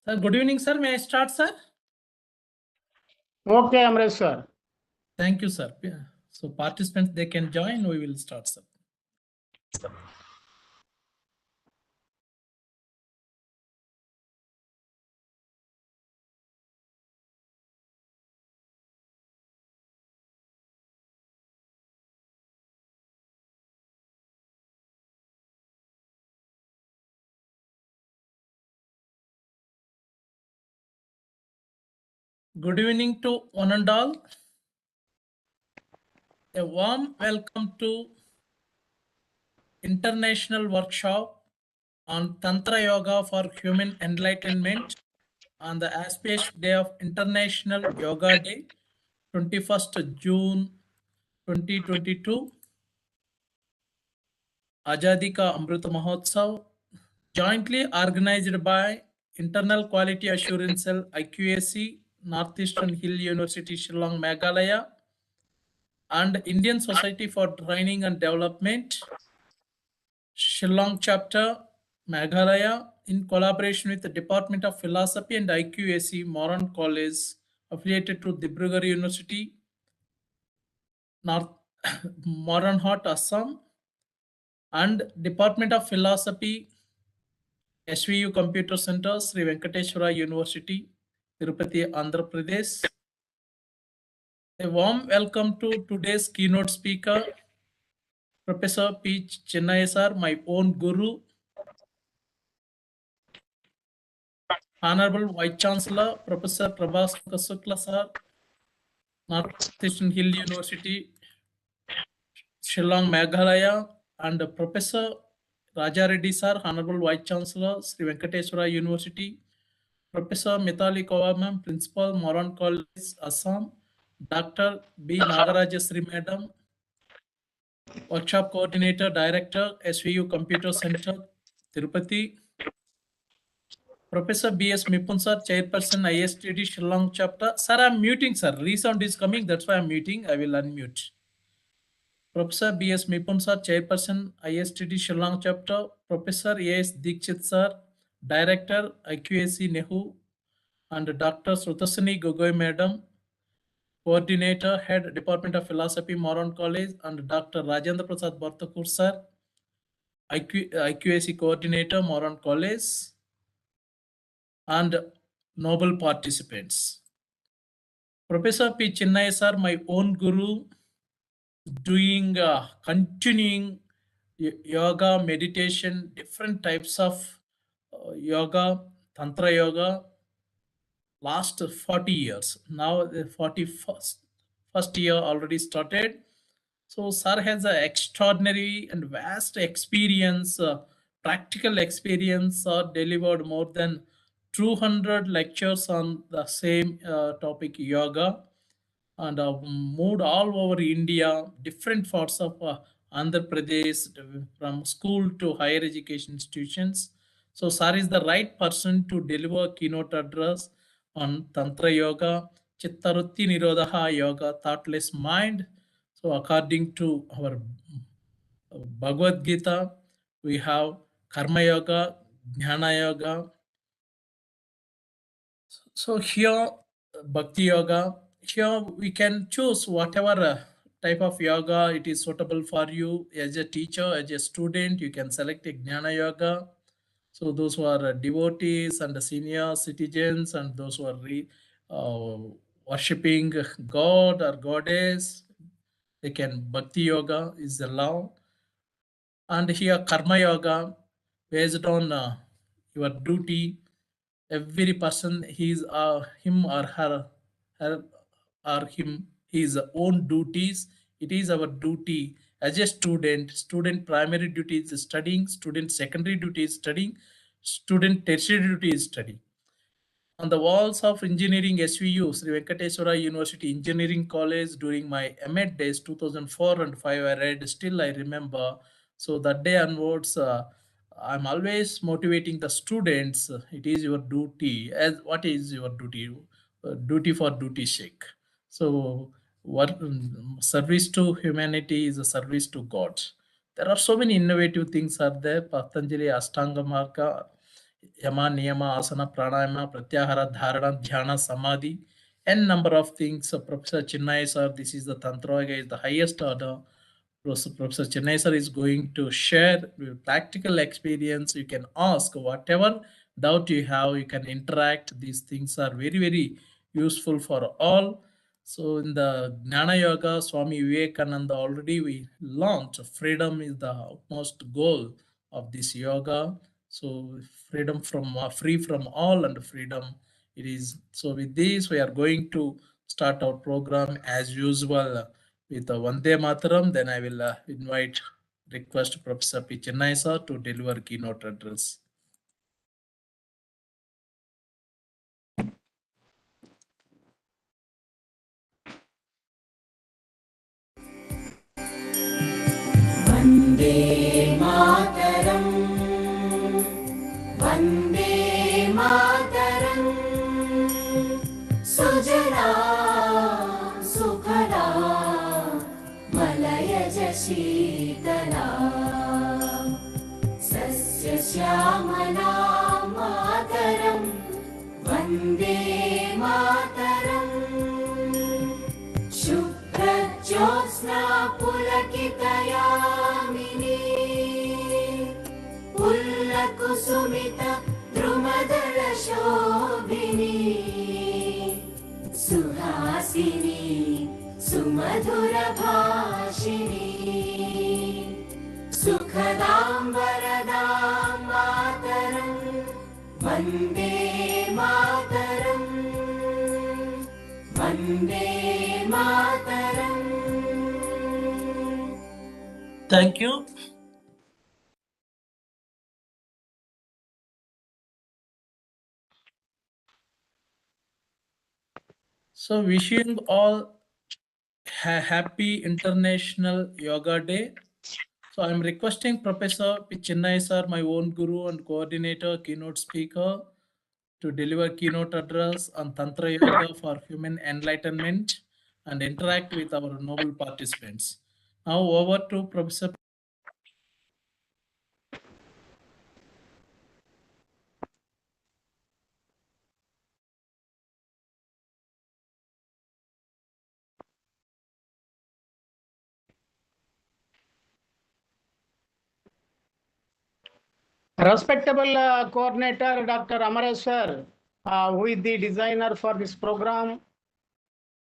Sir, good evening, sir. May I start, sir? Okay, Amrit sir. Thank you, sir. Yeah. So participants, they can join. We will start, sir. Good evening to one and all. A warm welcome to International Workshop on Tantra Yoga for Human Enlightenment on the auspicious day of International Yoga Day, 21st June 2022. Azadi ka Amrit Mahotsav, jointly organized by Internal Quality Assurance Cell IQAC, Northeastern Hill University, Shillong, Meghalaya, and Indian Society for Training and Development, Shillong Chapter, Meghalaya, in collaboration with the Department of Philosophy and IQAC, MORAN College, affiliated to Dibrugarh University, North MORANHAT, ASSAM, and Department of Philosophy, SVU Computer Center, Sri Venkateswara University, Tirupati, Andhra Pradesh. A warm welcome to today's keynote speaker, Professor P. Chennai sir, my own guru, Honorable Vice Chancellor, Professor Prabhas Kasukla sir, Northeastern Hill University, Shillong, Meghalaya, and Professor Raja Reddy sir, Honorable Vice Chancellor, Sri Venkateswara University, Professor Mithali Kova, Principal, Moran College, Assam, Dr. B. Nagarajasri Madam, Workshop Coordinator, Director, SVU Computer Center, Tirupati, Professor B.S. Mipun sir, Chairperson, ISTD, Shillong Chapter. Sir, I'm muting, sir. Resound is coming, that's why I'm muting. I will unmute. Professor B.S. Mipun sir, Chairperson, ISTD, Shillong Chapter. Professor A.S. Dikshit sir, Director, IQAC, NEHU, and Dr. Srutasani Gogoi Madam, Coordinator, Head, Department of Philosophy, Moran College, and Dr. Rajendra Prasad Bhartakur sir, IQAC Coordinator, Moran College, and noble participants. Professor P. Chennai sir, my own guru, doing continuing yoga, meditation, different types of yoga, Tantra yoga, last 40 years. Now the 41st year already started. So sir has an extraordinary and vast experience, practical experience, delivered more than 200 lectures on the same topic, yoga, and moved all over India, different parts of Andhra Pradesh, from school to higher education institutions. So sir is the right person to deliver keynote address on Tantra Yoga, Chittarutti Nirodha Yoga, Thoughtless Mind. So according to our Bhagavad Gita, we have Karma Yoga, Jnana Yoga. So here, Bhakti Yoga, here we can choose whatever type of yoga it is suitable for you. As a teacher, as a student, you can select a Jnana Yoga. So those who are devotees and the senior citizens and those who are worshipping God or Goddess, they can Bhakti Yoga is allowed. And here Karma Yoga, based on your duty, every person his him or her or him his own duties. It is our duty as a student primary duty is studying, student secondary duty is studying, student tertiary duty is studying. On the walls of engineering SVU, Sri Venkateswara University Engineering College, during my MEd days 2004 and 5, I read, still I remember. So that day onwards, I'm always motivating the students. It is your duty. As what is your duty? Duty for duty's sake. So what service to humanity is a service to God. There are so many innovative things are there. Patanjali Ashtanga Marga, Yama, Niyama, Asana, Pranayama, Pratyahara, Dharana, Dhyana, Samadhi, n number of things. Professor Chinnai sir, this is the Tantra is the highest order. Professor Chennai sir is going to share with practical experience. You can ask whatever doubt you have, you can interact. These things are very, very useful for all. So in the Jnana Yoga, Swami Vivekananda already we launched freedom is the utmost goal of this yoga. So freedom from free from all and freedom it is. So with this we are going to start our program as usual with the Vande Mataram. Then I will request Professor P. Chennai sir to deliver keynote address. Vande Mataram Vande Mataram सुजला सुफला मलयज शीतला सस्यश्यामला मातरम् वन्दे मातरम् शुभ्रज्योत्स्ना पुलकितयामिनी पुल्लकुसुमित द्रुमदलशोभिनी सुहासिनी सुमधुरभाषिणी सुखदां वरदां मातरं Vande Mataram Vande Mataram. Thank you. So wishing all happy International Yoga Day. So I'm requesting Professor P. Chennai sir, my own guru and coordinator, keynote speaker, to deliver keynote address on Tantra Yoga for human enlightenment and interact with our noble participants. Now over to Professor. Respectable coordinator Dr. Amrit sir, who is the designer for this program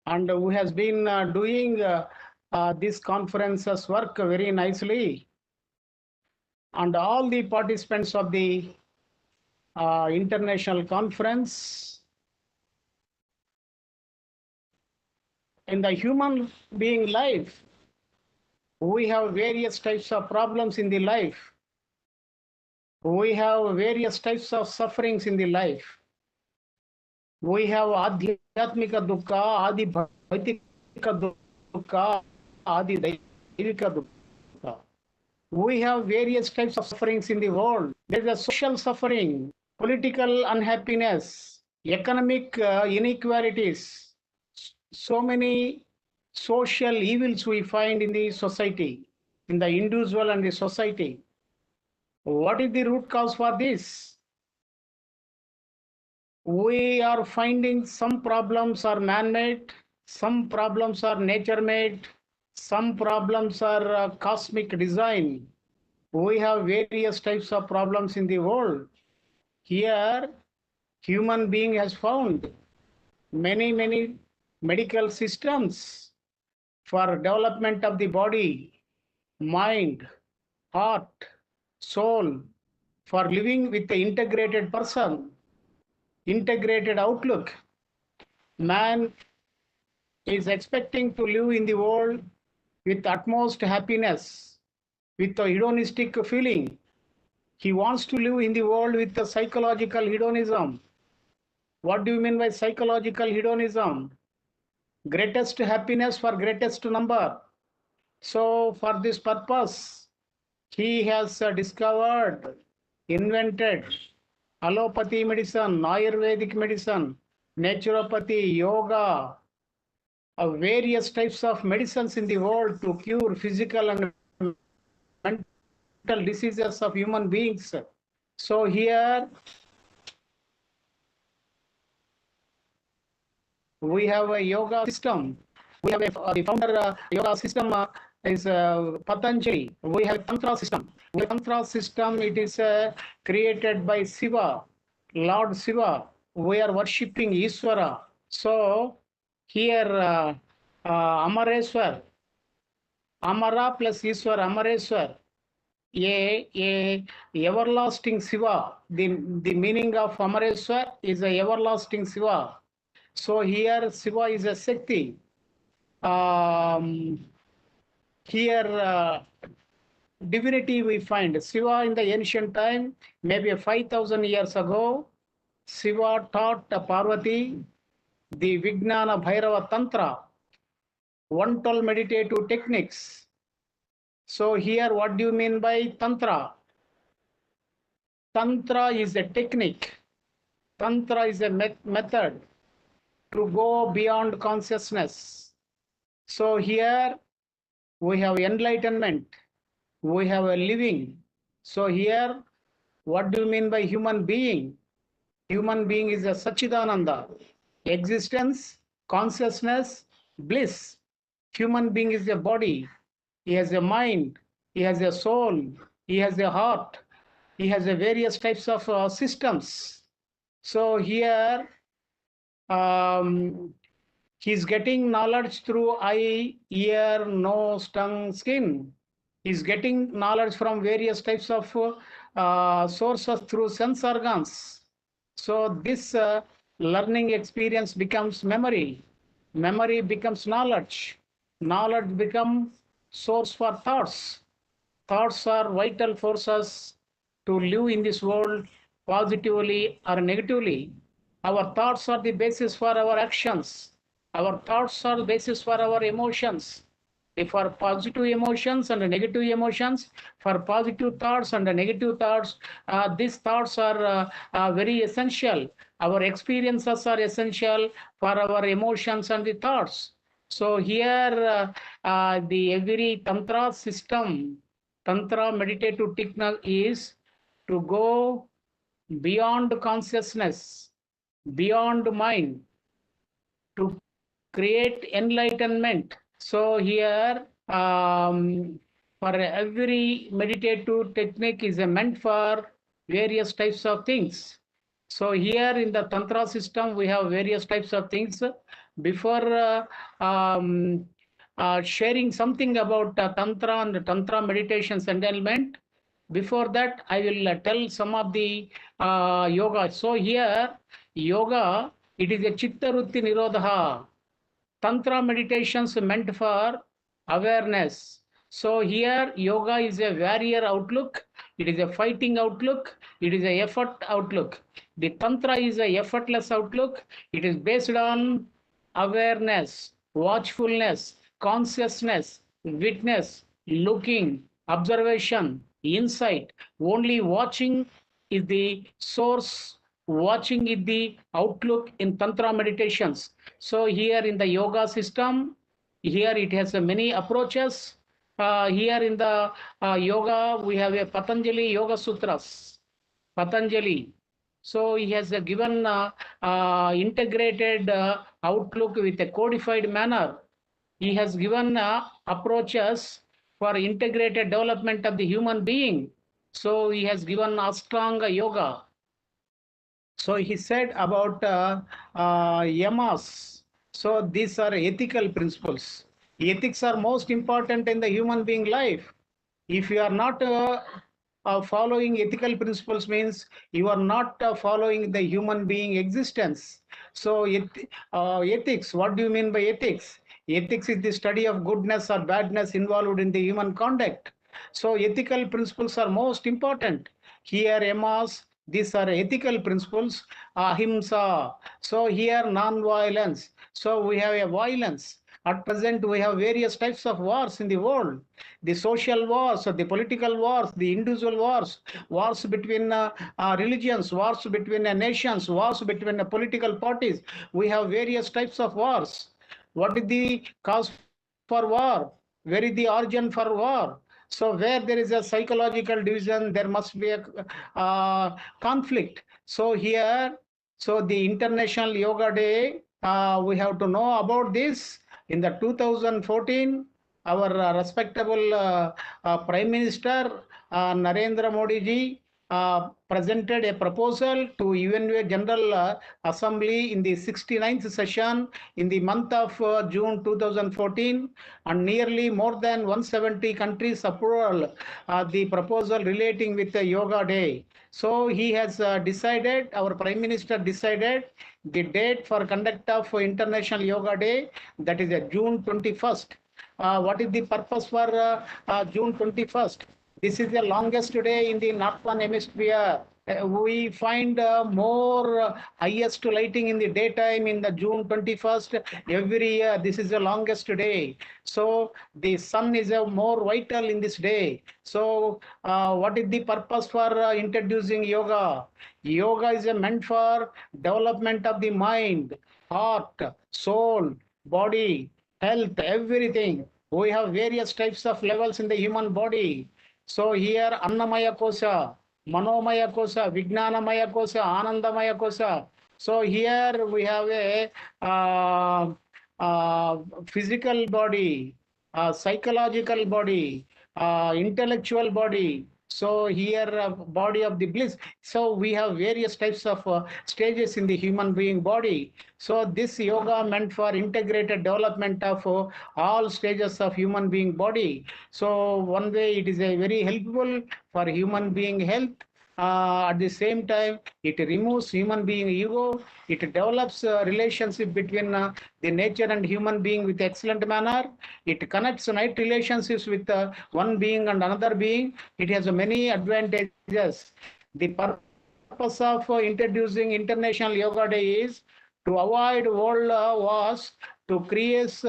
and who has been doing this conference's work very nicely, and all the participants of the international conference. In the human being life, we have various types of problems in the life. We have various types of sufferings in the life. We have adhyatmika dukkha, adi bhautika dukkha, adi daivika dukkha. We have various types of sufferings in the world. There is a social suffering, political unhappiness, economic inequalities, so many social evils we find in the society, in the individual and the society. What is the root cause for this? We are finding some problems are man-made, some problems are nature-made, some problems are cosmic design. We have various types of problems in the world. Here, human being has found many medical systems for development of the body, mind, heart, soul, for living with the integrated person, integrated outlook. Man is expecting to live in the world with utmost happiness, with a hedonistic feeling. He wants to live in the world with a psychological hedonism. What do you mean by psychological hedonism? Greatest happiness for greatest number. So for this purpose, he has discovered, invented allopathy medicine, Ayurvedic medicine, naturopathy, yoga, various types of medicines in the world to cure physical and mental diseases of human beings. So here we have a yoga system. We have the founder yoga system is Patanjali. We have Tantra system. The Tantra system, it is created by Shiva, Lord Shiva. We are worshipping Ishvara. So here Amareswar, Amara plus Ishwar, Amareswar, a everlasting Shiva. The meaning of Amareswar is a everlasting Shiva. So here Shiva is a Shakti. Here divinity we find Shiva in the ancient time, maybe 5,000 years ago. Shiva taught Parvati the Vijnana Bhairava Tantra, 112 meditative techniques. So here, what do you mean by Tantra? Tantra is a technique. Tantra is a method to go beyond consciousness. So here we have enlightenment. We have a living. So here, what do you mean by human being? Human being is a Sachidananda, existence, consciousness, bliss. Human being is a body. He has a mind. He has a soul. He has a heart. He has a various types of systems. So here, he's getting knowledge through eye, ear, nose, tongue, skin. He's getting knowledge from various types of sources through sense organs. So this learning experience becomes memory. Memory becomes knowledge. Knowledge becomes source for thoughts. Thoughts are vital forces to live in this world positively or negatively. Our thoughts are the basis for our actions. Our thoughts are the basis for our emotions. For positive emotions and negative emotions, for positive thoughts and negative thoughts, these thoughts are very essential. Our experiences are essential for our emotions and the thoughts. So here, the every Tantra system, Tantra meditative technique is to go beyond consciousness, beyond mind, to create enlightenment. So here, for every meditative technique is meant for various types of things. So here in the Tantra system, we have various types of things. Before sharing something about Tantra and Tantra meditations and element, before that, I will tell some of the yoga. So here, yoga, it is a Chitta Vritti Nirodha. Tantra meditations meant for awareness. So here, yoga is a warrior outlook. It is a fighting outlook. It is a effort outlook. The Tantra is a effortless outlook. It is based on awareness, watchfulness, consciousness, witness, looking, observation, insight. Only watching is the source. Watching is the outlook in Tantra meditations. So here in the yoga system, here it has many approaches. Here in the yoga, we have a Patanjali Yoga Sutras. Patanjali. So he has given integrated outlook with a codified manner. He has given approaches for integrated development of the human being. So he has given Ashtanga Yoga. So he said about yamas. So these are ethical principles. Ethics are most important in the human being life. If you are not following ethical principles, means you are not following the human being existence. So ethics, what do you mean by ethics? Ethics is the study of goodness or badness involved in the human conduct. So ethical principles are most important. Here, yamas, these are ethical principles. Ahimsa. So here, non-violence. So we have a violence. At present, we have various types of wars in the world. The social wars, the political wars, the individual wars, wars between religions, wars between nations, wars between political parties. We have various types of wars. What is the cause for war? Where is the origin for war? So where there is a psychological division, there must be a conflict. So here, so the International Yoga Day, we have to know about this. In the 2014, our respectable Prime Minister Narendra Modi ji presented a proposal to UN General Assembly in the 69th session in the month of June 2014, and nearly more than 170 countries approved the proposal relating with the Yoga Day. So he has decided, our Prime Minister decided the date for conduct of International Yoga Day, that is June 21st. What is the purpose for June 21st? This is the longest day in the northern hemisphere. We find more highest lighting in the daytime in the June 21st every year. This is the longest day. So the sun is more vital in this day. So what is the purpose for introducing yoga? Yoga is meant for development of the mind, heart, soul, body, health, everything. We have various types of levels in the human body. So here Annamaya Kosa, Manomaya Kosa, Vijnanamaya Kosa, Anandamaya Kosa. So here we have a physical body, psychological body, intellectual body. So here body of the bliss. So we have various types of stages in the human being body. So this yoga meant for integrated development of all stages of human being body. So one way it is a very helpful for human being health. At the same time, it removes human being ego. It develops a relationship between the nature and human being with excellent manner. It connects right relationships with one being and another being. It has many advantages. The purpose of introducing International Yoga Day is to avoid world wars, to create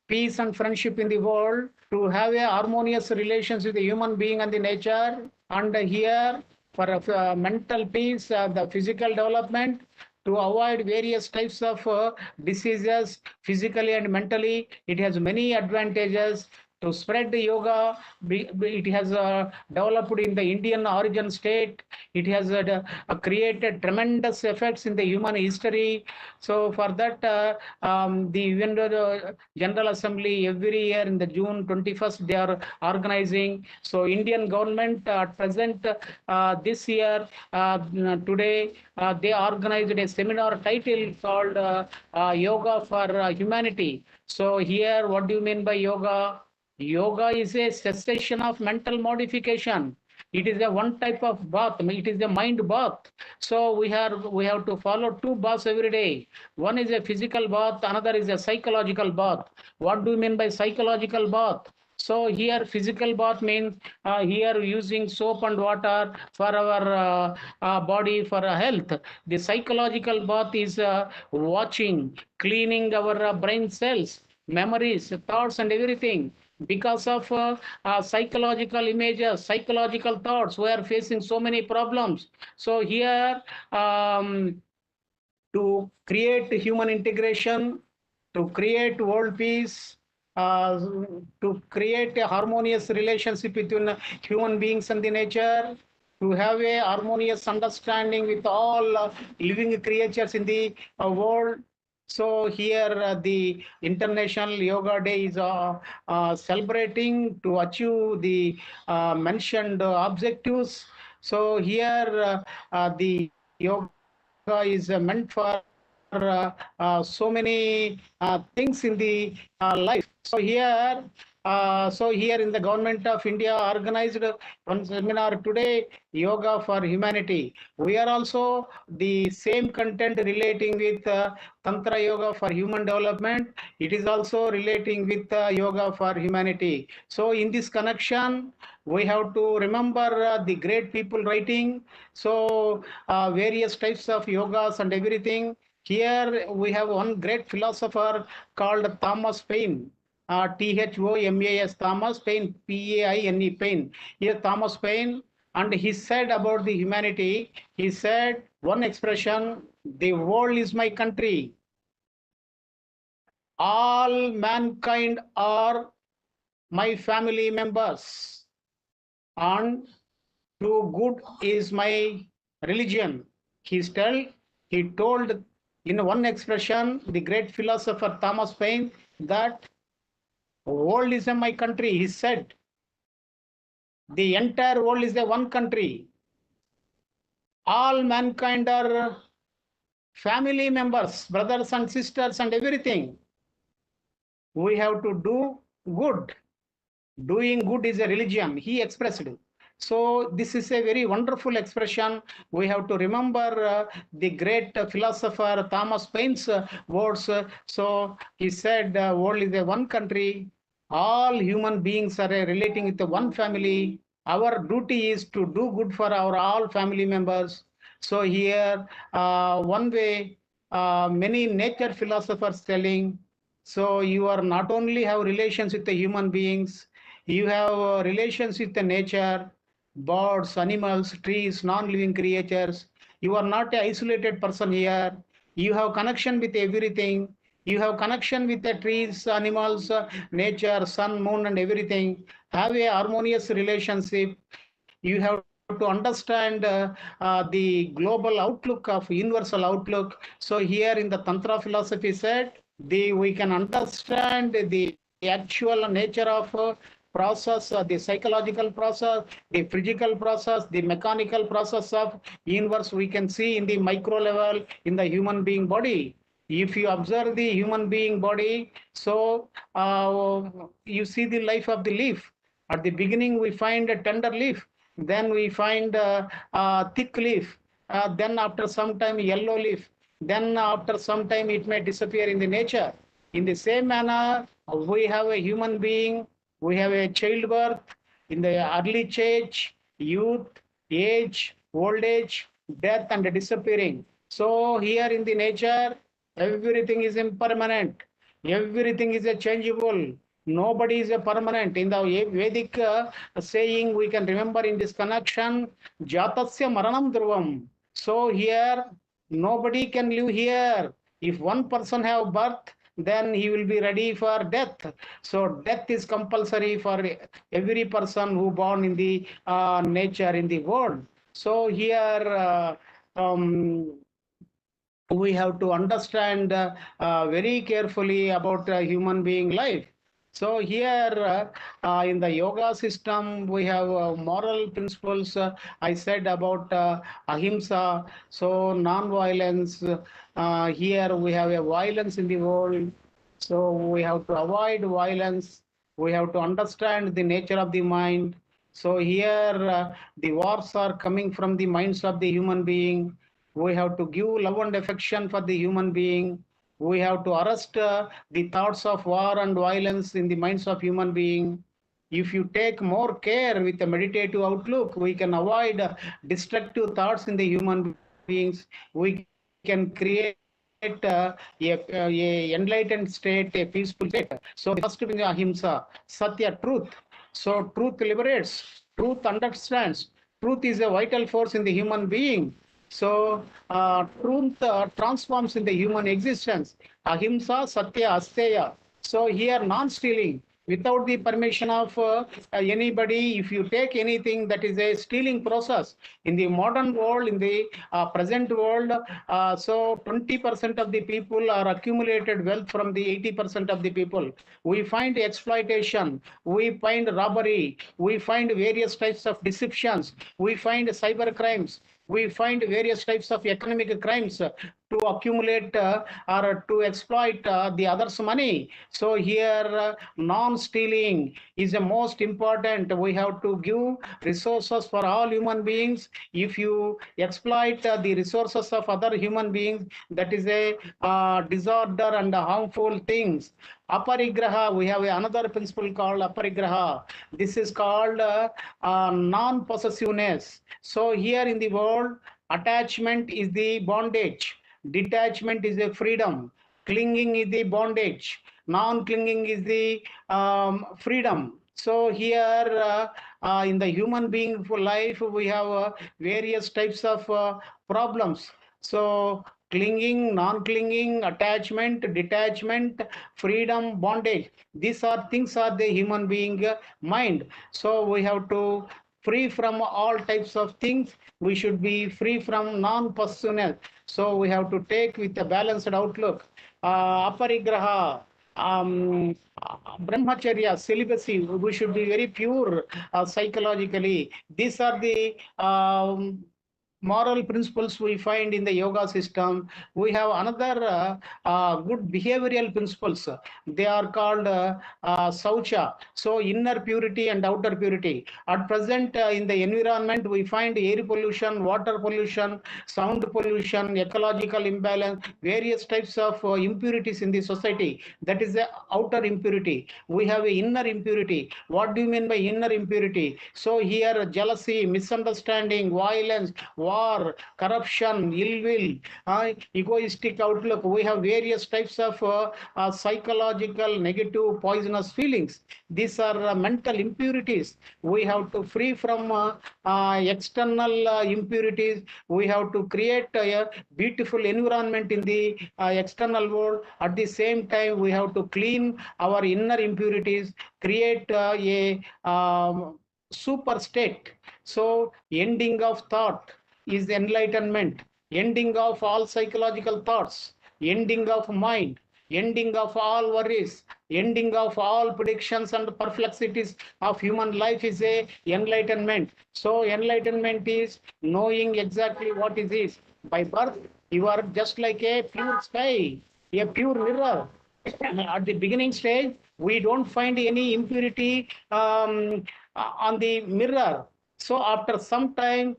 peace and friendship in the world, to have a harmonious relations with the human being and the nature. And here, for mental peace, the physical development, to avoid various types of diseases physically and mentally. It has many advantages. To spread the yoga, it has developed in the Indian origin state. It has created tremendous effects in the human history. So for that, the UN General Assembly every year in the June 21st, they are organizing. So Indian government at present, this year, today, they organized a seminar title called Yoga for Humanity. So here, what do you mean by yoga? Yoga is a cessation of mental modification. It is a one type of bath. It is a mind bath. So we have to follow two baths every day. One is a physical bath, another is a psychological bath. What do you mean by psychological bath? So here physical bath means here using soap and water for our body, for our health. The psychological bath is watching, cleaning our brain cells, memories, thoughts and everything. Because of psychological images, psychological thoughts, we are facing so many problems. So here, to create human integration, to create world peace, uh, to create a harmonious relationship between human beings and the nature, to have a harmonious understanding with all living creatures in the world. So here the International Yoga Day is celebrating to achieve the mentioned objectives. So here the yoga is meant for so many things in the life. So here in the government of India organized one seminar today, Yoga for Humanity. We are also the same content relating with Tantra Yoga for Human Development. It is also relating with Yoga for Humanity. So in this connection, we have to remember the great people writing. So various types of yogas and everything. Here we have one great philosopher called Thomas Paine. Thomas, Thomas Paine, Paine, Paine. Here Thomas Paine, and he said about the humanity, he said one expression, the world is my country. All mankind are my family members. and do good is my religion. He told in one expression, the great philosopher Thomas Paine, that world is my country. He said, the entire world is a one country. All mankind are family members, brothers and sisters and everything. We have to do good. Doing good is a religion, he expressed. So this is a very wonderful expression. We have to remember the great philosopher Thomas Paine's words. So he said, world is a one country. All human beings are relating with the one family. Our duty is to do good for our all family members. So here, one way, many nature philosophers telling, so you are not only have relations with the human beings, you have relations with the nature, birds, animals, trees, non-living creatures. You are not an isolated person here. You have connection with everything. You have connection with the trees, animals, nature, sun, moon, and everything. Have a harmonious relationship. You have to understand the global outlook of universal outlook. So here in the Tantra philosophy said, we can understand the actual nature of process, the psychological process, the physical process, the mechanical process of universe we can see in the micro level in the human being body. If you observe the human being body, so you see the life of the leaf. At the beginning, we find a tender leaf, then we find a thick leaf, then after some time, yellow leaf, then after some time, it may disappear in the nature. In the same manner, we have a human being, we have a childbirth, in the early stage, youth, age, old age, death, and disappearing. So here in the nature, everything is impermanent. Everything is a changeable. Nobody is a permanent. In the Vedic saying, we can remember in this connection, Jatasya Maranam Dhruvam. So here, nobody can live here. If one person have birth, then he will be ready for death. So death is compulsory for every person who born in the nature, in the world. So here, we have to understand very carefully about human being life. So here in the yoga system, we have moral principles. I said about ahimsa, so non-violence. Here we have a violence in the world. So we have to avoid violence. We have to understand the nature of the mind. So here the wars are coming from the minds of the human being. We have to give love and affection for the human being. We have to arrest the thoughts of war and violence in the minds of human being. If you take more care with a meditative outlook, we can avoid destructive thoughts in the human beings. We can create a enlightened state, a peaceful state. So the first thing is ahimsa, satya, truth. So truth liberates, truth understands. Truth is a vital force in the human being. So truth transforms in the human existence. Ahimsa, satya, asteya. So here non-stealing. Without the permission of anybody, if you take anything, that is a stealing process. In the modern world, in the present world, so 20% of the people are accumulated wealth from the 80% of the people. We find exploitation, we find robbery, we find various types of deceptions, we find cyber crimes, we find various types of economic crimes to accumulate or to exploit the others' money. So here, non-stealing is the most important. We have to give resources for all human beings. If you exploit the resources of other human beings, that is a disorder and harmful things. Aparigraha, we have another principle called aparigraha. This is called non-possessiveness. So here in the world, attachment is the bondage. Detachment is a freedom. Clinging is the bondage. Non-clinging is the freedom. So here in the human being for life, we have various types of problems. So clinging, non-clinging, attachment, detachment, freedom, bondage. These are things are the human being mind. So we have to free from all types of things. We should be free from non-personal. So we have to take with a balanced outlook. Aparigraha, brahmacharya, celibacy, we should be very pure psychologically. These are the moral principles we find in the yoga system. We have another good behavioral principles. They are called saucha. So inner purity and outer purity. At present, in the environment, we find air pollution, water pollution, sound pollution, ecological imbalance, various types of impurities in the society. That is the outer impurity. We have an inner impurity. What do you mean by inner impurity? So here, jealousy, misunderstanding, violence, war, corruption, ill will, egoistic outlook. We have various types of psychological, negative, poisonous feelings. These are mental impurities. We have to free from external impurities. We have to create a beautiful environment in the external world. At the same time, we have to clean our inner impurities, create a super state. So ending of thought is enlightenment, ending of all psychological thoughts, ending of mind, ending of all worries, ending of all predictions and perplexities of human life is a enlightenment. So enlightenment is knowing exactly what it is. By birth, you are just like a pure sky, a pure mirror. At the beginning stage, we don't find any impurity on the mirror. So after some time,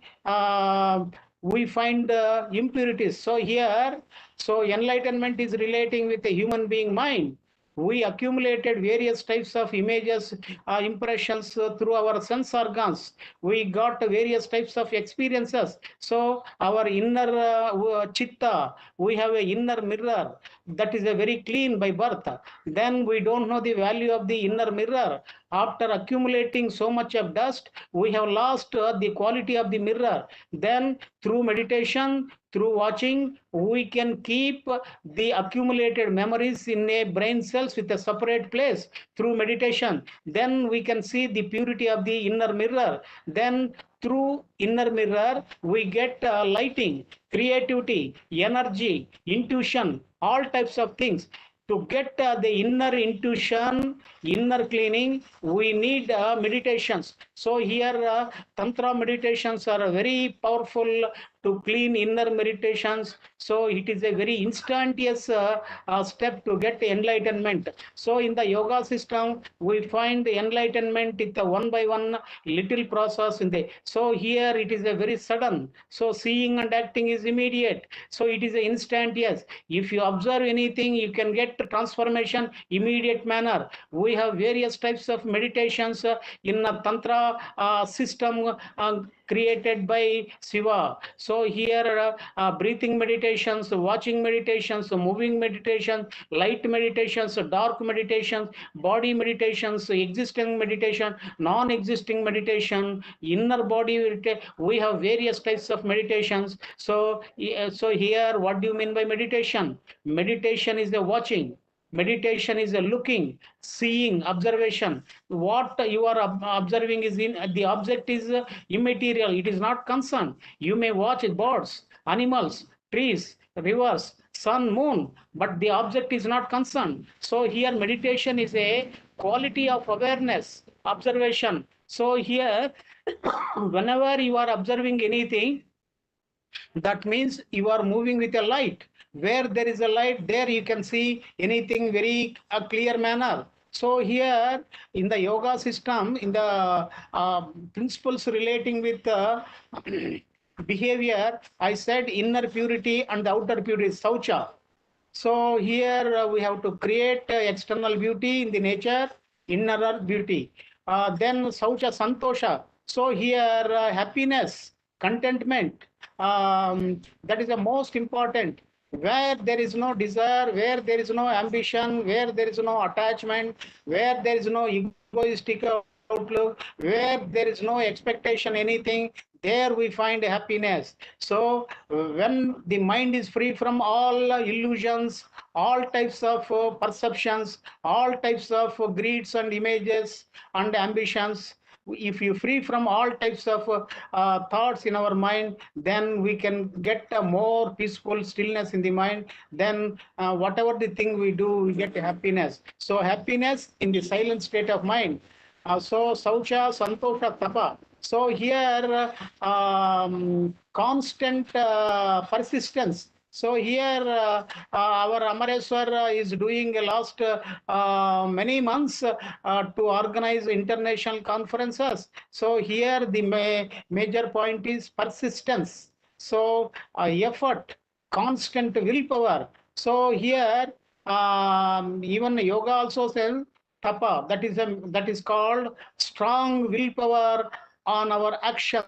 we find impurities. So here, so enlightenment is relating with the human being mind. We accumulated various types of images, impressions through our sense organs. We got various types of experiences. So our inner chitta, we have an inner mirror that is a very clean by birth. Then we don't know the value of the inner mirror. After accumulating so much of dust, we have lost the quality of the mirror. Then through meditation, through watching, we can keep the accumulated memories in a brain cells with a separate place through meditation. Then we can see the purity of the inner mirror. Then through inner mirror, we get lighting, creativity, energy, intuition, all types of things. To get the inner intuition, inner cleaning, we need meditations. So here, Tantra meditations are very powerful to clean inner meditations. So it is a very instantaneous step to get enlightenment. So in the yoga system, we find enlightenment with a one by one little process in the. So here it is a very sudden. So seeing and acting is immediate. So it is instantaneous. If you observe anything, you can get transformation immediate manner. We have various types of meditations in a Tantra system created by Shiva. So here breathing meditations, watching meditations, moving meditations, light meditations, dark meditations, body meditations, existing meditation, non-existing meditation, inner body. We have various types of meditations. So here, what do you mean by meditation? Meditation is the watching. Meditation is a looking, seeing, observation. What you are observing is in the object is immaterial. It is not concerned. You may watch birds, animals, trees, rivers, sun, moon, but the object is not concerned. So here meditation is a quality of awareness, observation. So here, whenever you are observing anything, that means you are moving with a light. Where there is a light, there you can see anything very clear manner. So here in the yoga system, in the principles relating with behavior, I said inner purity and the outer purity, saucha. So here we have to create external beauty in the nature, inner beauty. Then saucha santosha. So here happiness, contentment, that is the most important. Where there is no desire, where there is no ambition, where there is no attachment, where there is no egoistic outlook, where there is no expectation, anything, there we find happiness. So when the mind is free from all illusions, all types of perceptions, all types of greeds and images and ambitions, if you free from all types of thoughts in our mind, then we can get a more peaceful stillness in the mind. Then whatever the thing we do, we get happiness. So happiness in the silent state of mind. So Saucha, Santosha, Tapa. So here constant persistence. So here our Amareswar is doing last many months to organize international conferences. So here the major point is persistence. So effort, constant willpower. So here even yoga also says tapa. That is called strong willpower on our action.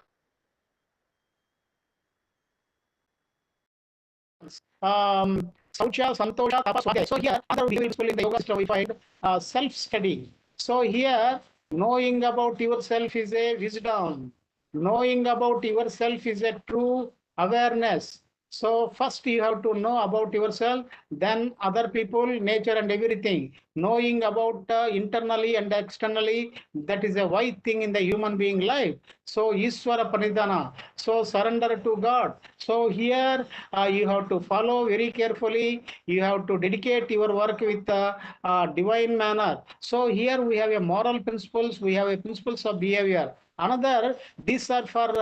Saucha, Santosha, Tapa, Swadhyaya. So here, other useful in the yoga system we find self-study. So here, knowing about yourself is a wisdom. Knowing about yourself is a true awareness. So first you have to know about yourself, then other people, nature and everything. Knowing about internally and externally, that is a wide thing in the human being life. So Ishvara Pranidhana, so surrender to God. So here you have to follow very carefully. You have to dedicate your work with a divine manner. So here we have a moral principles, we have a principles of behavior. Another, these are for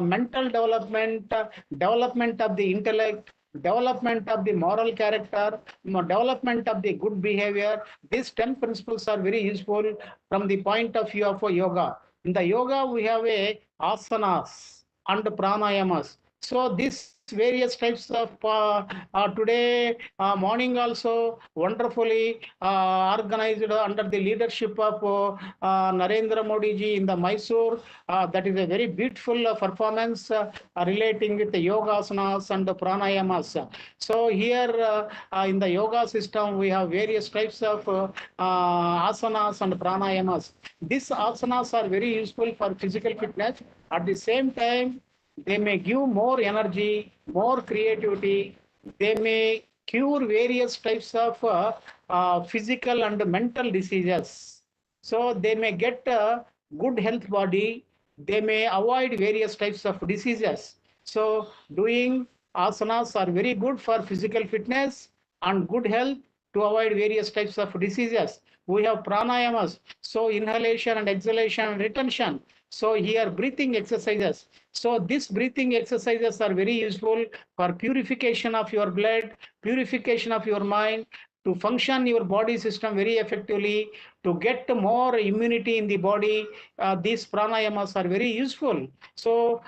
mental development, development of the intellect, development of the moral character, development of the good behavior. These 10 principles are very useful from the point of view of yoga. In the yoga, we have a asanas and pranayamas. So this various types of today morning also wonderfully organized under the leadership of Narendra Modi ji in the Mysore. That is a very beautiful performance relating with the yoga asanas and the pranayamas. So here in the yoga system we have various types of asanas and pranayamas. These asanas are very useful for physical fitness. At the same time, they may give more energy, more creativity. They may cure various types of physical and mental diseases. So they may get a good health body. They may avoid various types of diseases. So doing asanas are very good for physical fitness and good health to avoid various types of diseases. We have pranayamas, so inhalation and exhalation and retention. So here breathing exercises. So these breathing exercises are very useful for purification of your blood, purification of your mind, to function your body system very effectively, to get more immunity in the body. These pranayamas are very useful. So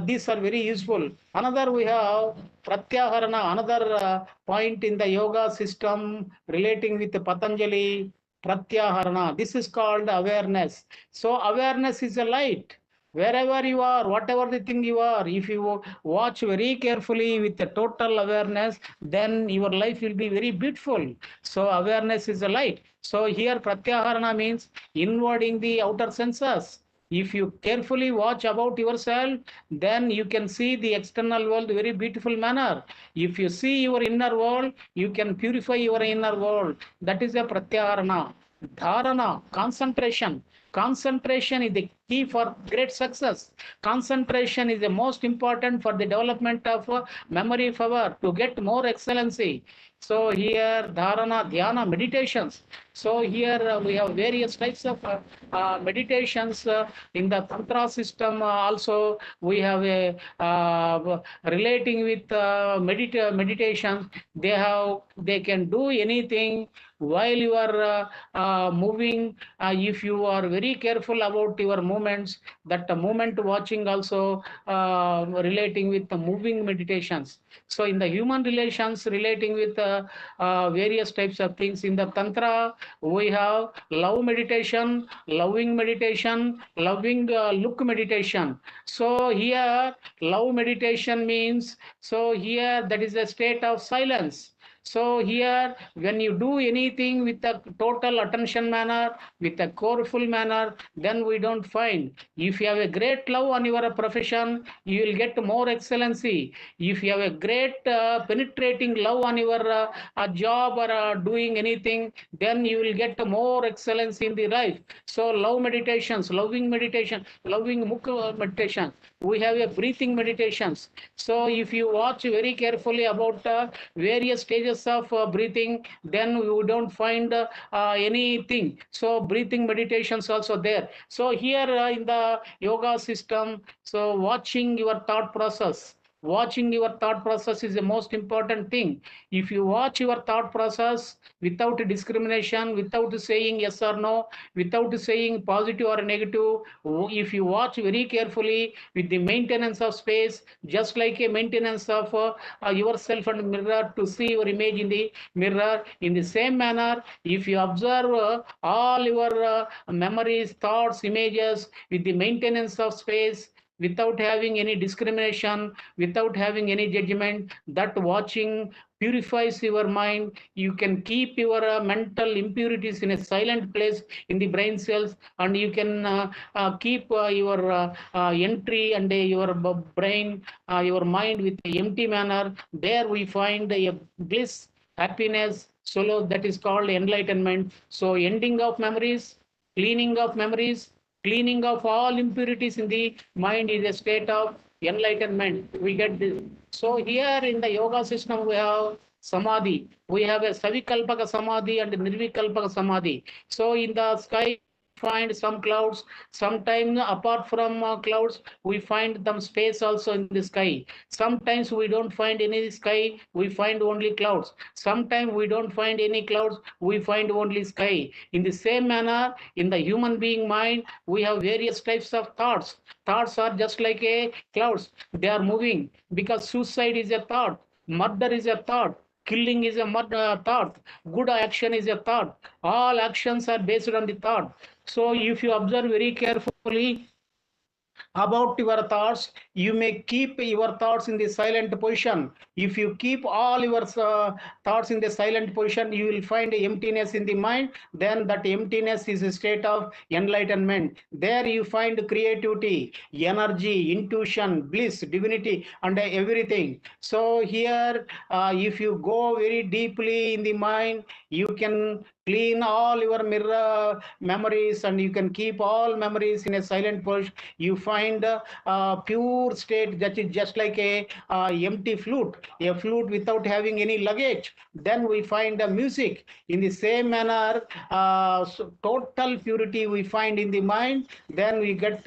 these are very useful. Another we have pratyaharana, another point in the yoga system relating with Patanjali. Pratyaharana, this is called awareness. So awareness is a light. Wherever you are, whatever the thing you are, if you watch very carefully with the total awareness, then your life will be very beautiful. So awareness is a light. So here pratyaharana means inwarding the outer senses. If you carefully watch about yourself, then you can see the external world very beautiful manner. If you see your inner world, you can purify your inner world. That is a pratyaharana. Dharana, concentration. Concentration is the key for great success. Concentration is the most important for the development of memory power to get more excellency. So here dharana, dhyana, meditations. So here we have various types of meditations in the Tantra system. Also we have a relating with meditation. They can do anything while you are moving. If you are very careful about your movements, that movement watching also relating with the moving meditations. So in the human relations relating with various types of things in the Tantra, we have love meditation, loving meditation, loving look meditation. So here love meditation means, so here that is a state of silence. So here, when you do anything with a total attention manner, with a careful manner, then we don't find. If you have a great love on your profession, you will get more excellency. If you have a great penetrating love on your a job or doing anything, then you will get more excellence in the life. So love meditations, loving meditation, loving mukha meditation. We have a breathing meditations. So if you watch very carefully about various stages of breathing, then you don't find anything. So breathing meditations also there. So here in the yoga system, so watching your thought process, watching your thought process is the most important thing. If you watch your thought process without discrimination, without saying yes or no, without saying positive or negative, if you watch very carefully with the maintenance of space, just like a maintenance of yourself and mirror to see your image in the mirror, in the same manner, if you observe all your memories, thoughts, images with the maintenance of space, without having any discrimination, without having any judgment, that watching purifies your mind. You can keep your mental impurities in a silent place in the brain cells, and you can keep your entry and your brain, your mind with a empty manner. There we find a bliss, happiness, solo, that is called enlightenment. So ending of memories, cleaning of memories, cleaning of all impurities in the mind is a state of enlightenment. We get this. So here in the yoga system, we have samadhi. We have a savikalpaka samadhi and nirvikalpaka samadhi. So in the sky, find some clouds. Sometimes apart from clouds, we find some space also in the sky. Sometimes we don't find any sky, we find only clouds. Sometimes we don't find any clouds, we find only sky. In the same manner, in the human being mind, we have various types of thoughts. Thoughts are just like a clouds. They are moving because suicide is a thought, murder is a thought, killing is a thought, good action is a thought. All actions are based on the thought. So if you observe very carefully about your thoughts, you may keep your thoughts in the silent position. If you keep all your thoughts in the silent position, you will find emptiness in the mind. Then that emptiness is a state of enlightenment. There you find creativity, energy, intuition, bliss, divinity, and everything. So here, if you go very deeply in the mind, you can clean all your mirror memories, and you can keep all memories in a silent position. You find a pure state that is just like a empty flute, a flute without having any luggage. Then we find the music. In the same manner, so total purity we find in the mind. Then we get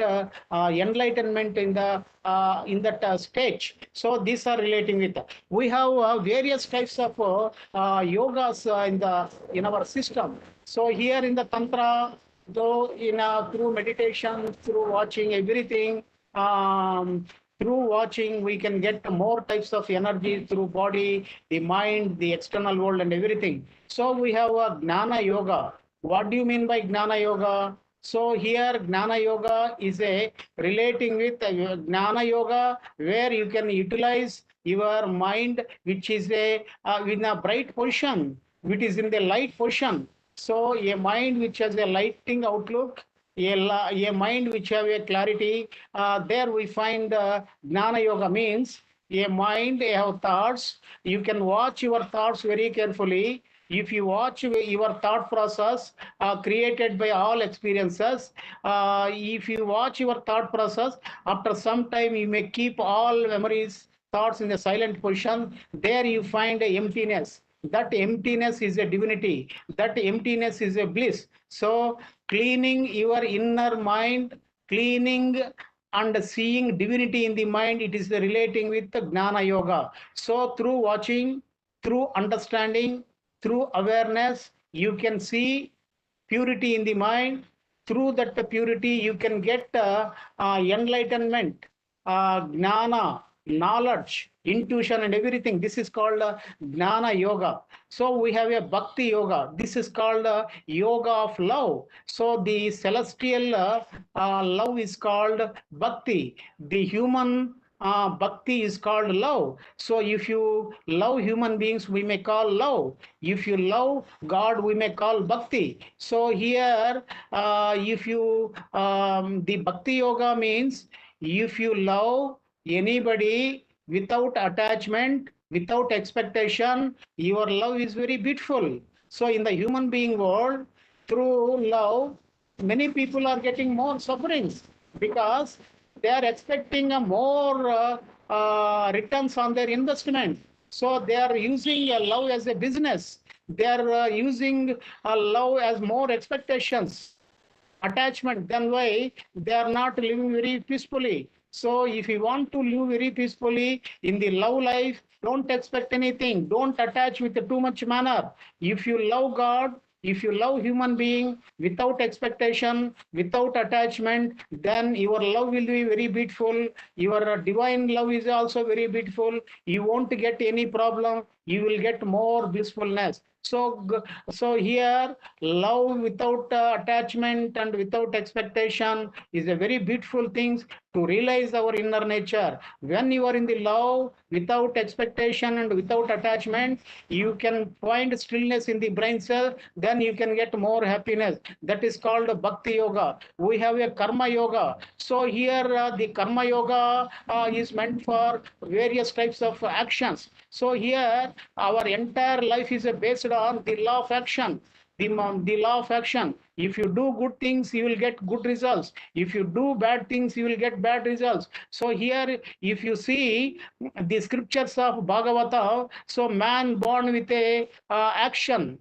enlightenment in that stage. So these are relating with. We have various types of yogas in our system. So here in the Tantra, though through meditation, through watching everything, through watching we can get more types of energy through body, the mind, the external world, and everything. So we have a Gnana Yoga. What do you mean by Gnana Yoga? So here Gnana Yoga is a relating with Gnana Yoga, where you can utilize your mind, which is in a bright position, which is in the light position. So a mind which has a lighting outlook, a mind which have a clarity, there we find Gnana Yoga means a mind, have thoughts. You can watch your thoughts very carefully. If you watch your thought process created by all experiences, if you watch your thought process, after some time you may keep all memories, thoughts in a silent position. There you find a emptiness. That emptiness is a divinity. That emptiness is a bliss. So cleaning your inner mind, cleaning and seeing divinity in the mind, it is relating with the Gnana Yoga. So through watching, through understanding, through awareness, you can see purity in the mind. Through that purity, you can get enlightenment, Gnana, knowledge, intuition, and everything. This is called Gnana Yoga. So we have a Bhakti Yoga. This is called Yoga of love. So the celestial love is called Bhakti. The human Bhakti is called love. So if you love human beings, we may call love. If you love God, we may call bhakti. So here, if you the bhakti yoga means if you love anybody without attachment, without expectation, your love is very beautiful. So in the human being world, through love, many people are getting more sufferings because they are expecting a more returns on their investment. So they are using love as a business. They are using love as more expectations, attachment. Then why they are not living very peacefully? So if you want to live very peacefully in the love life, don't expect anything. Don't attach with too much manner. If you love God, if you love human being without expectation, without attachment, then your love will be very beautiful. Your divine love is also very beautiful. You won't get any problem. You will get more blissfulness. So here, love without attachment and without expectation is a very beautiful thing to realize our inner nature. When you are in the love without expectation and without attachment, you can find stillness in the brain cell, then you can get more happiness. That is called bhakti yoga. We have a karma yoga. So here the karma yoga is meant for various types of actions. So here our entire life is based on the law of action. The law of action. If you do good things, you will get good results. If you do bad things, you will get bad results. So here, if you see the scriptures of Bhagavata, so man born with a action,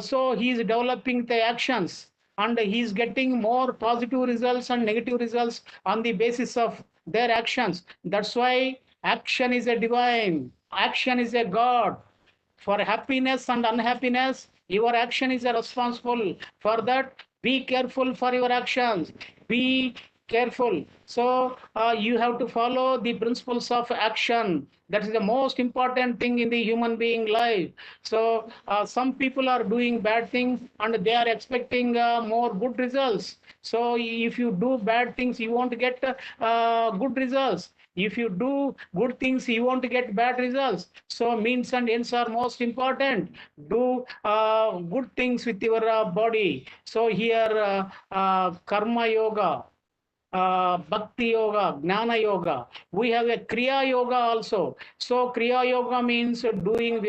so he is developing the actions and he is getting more positive results and negative results on the basis of their actions. That's why action is a divine, action is a God. For happiness and unhappiness, your action is responsible. For that, be careful for your actions. Be careful. So you have to follow the principles of action. That is the most important thing in the human being life. So some people are doing bad things and they are expecting more good results. So if you do bad things, you won't get good results. If you do good things, you won't get bad results. So means and ends are most important. Do good things with your body. So here karma yoga, bhakti yoga, jnana yoga. We have a kriya yoga also. So kriya yoga means doing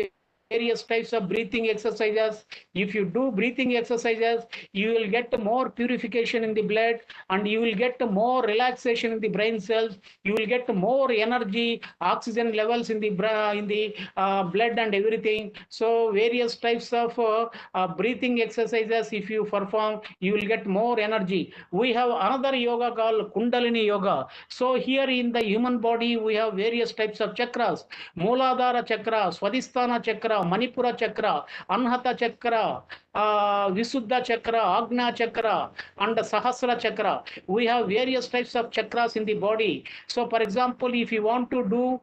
various types of breathing exercises. If you do breathing exercises, you will get more purification in the blood and you will get more relaxation in the brain cells. You will get more energy, oxygen levels in the blood and everything. So various types of breathing exercises, if you perform, you will get more energy. We have another yoga called Kundalini yoga. So here in the human body, we have various types of chakras: Mooladhara chakra, Swadhisthana chakra, Manipura chakra, Anhata chakra, Visuddha chakra, Agna chakra, and Sahasra chakra. We have various types of chakras in the body. So, for example, if you want to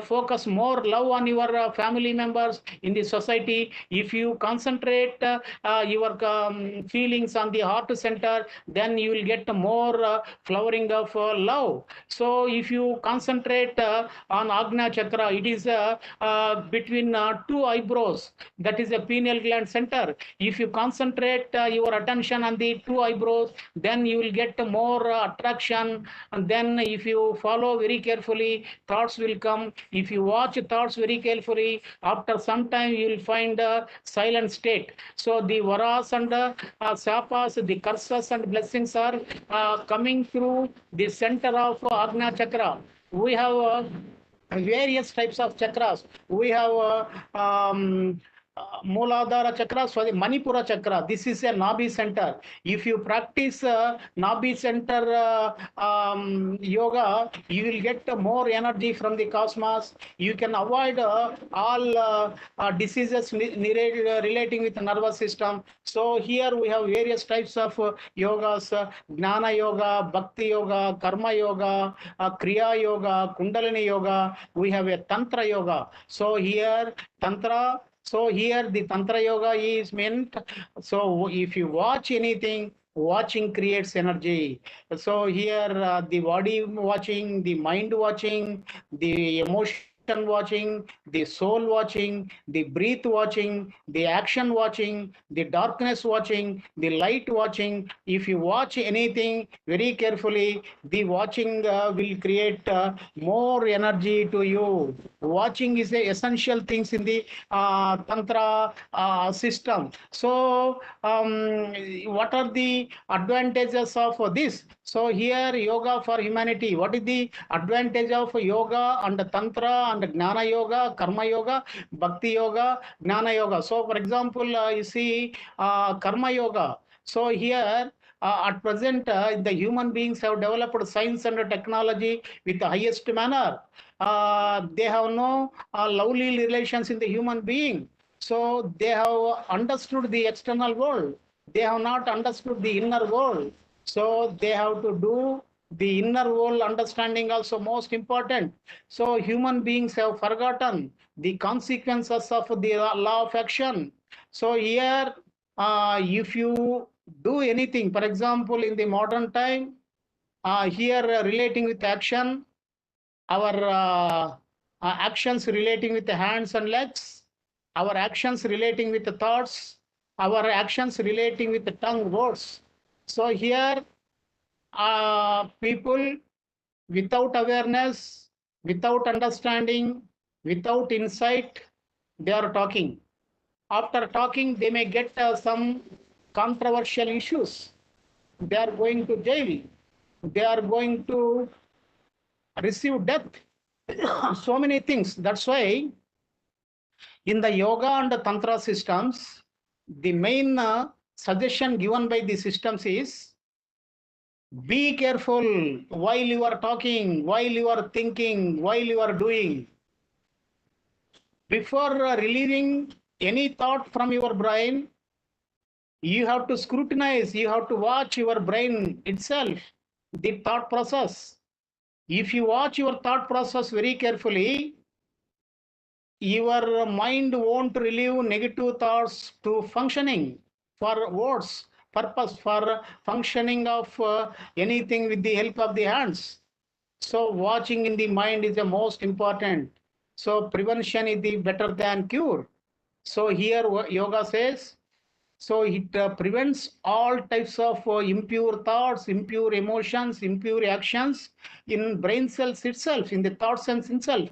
focus more love on your family members in the society, if you concentrate your feelings on the heart center, then you will get more flowering of love. So, if you concentrate on Agna chakra, it is between two eyebrows, that is a pineal gland center. If you concentrate your attention on the two eyebrows, then you will get more attraction. And then if you follow very carefully, thoughts will come. If you watch thoughts very carefully, after some time you will find a silent state. So the varas and sapas, the curses and blessings are coming through the center of Agna chakra. We have various types of chakras. We have Mooladhara chakra, sorry, Manipura chakra. This is a Nabi center. If you practice Nabi center yoga, you will get more energy from the cosmos. You can avoid all diseases relating with the nervous system. So here we have various types of yogas: Jnana yoga, Bhakti yoga, Karma yoga, Kriya yoga, Kundalini yoga. We have a Tantra yoga. So here Tantra. So here the Tantra yoga is meant. So if you watch anything, Watching creates energy. So here the body watching, the mind watching, the emotion watching, the soul watching, the breath watching, the action watching, the darkness watching, the light watching. If you watch anything very carefully, the watching will create more energy to you. Watching is a essential things in the tantra system. So what are the advantages of this? So here yoga for humanity. What is the advantage of yoga and tantra and gnana yoga, karma yoga, bhakti yoga, gnana yoga? So for example, you see karma yoga. So here at present, the human beings have developed science and technology with the highest manner. They have no lovely relations in the human being. So they have understood the external world. They have not understood the inner world. So they have to do the inner world understanding also most important. So human beings have forgotten the consequences of the law of action. So here, if you do anything, for example, in the modern time, here relating with action, our actions relating with the hands and legs, our actions relating with the thoughts, our actions relating with the tongue words. So here, people without awareness, without understanding, without insight, they are talking. After talking, they may get some controversial issues. They are going to jail. They are going to receive death. So many things. That's why in the yoga and the tantra systems, the main suggestion given by the systems is be careful while you are talking, while you are thinking, while you are doing. Before relieving any thought from your brain, you have to scrutinize, you have to watch your brain itself, the thought process. If you watch your thought process very carefully, your mind won't relieve negative thoughts to functioning for words, purpose, for functioning of anything with the help of the hands. So watching in the mind is the most important. So prevention is the better than cure. So here yoga says, so it prevents all types of impure thoughts, impure emotions, impure actions in brain cells itself, in the thought sense itself.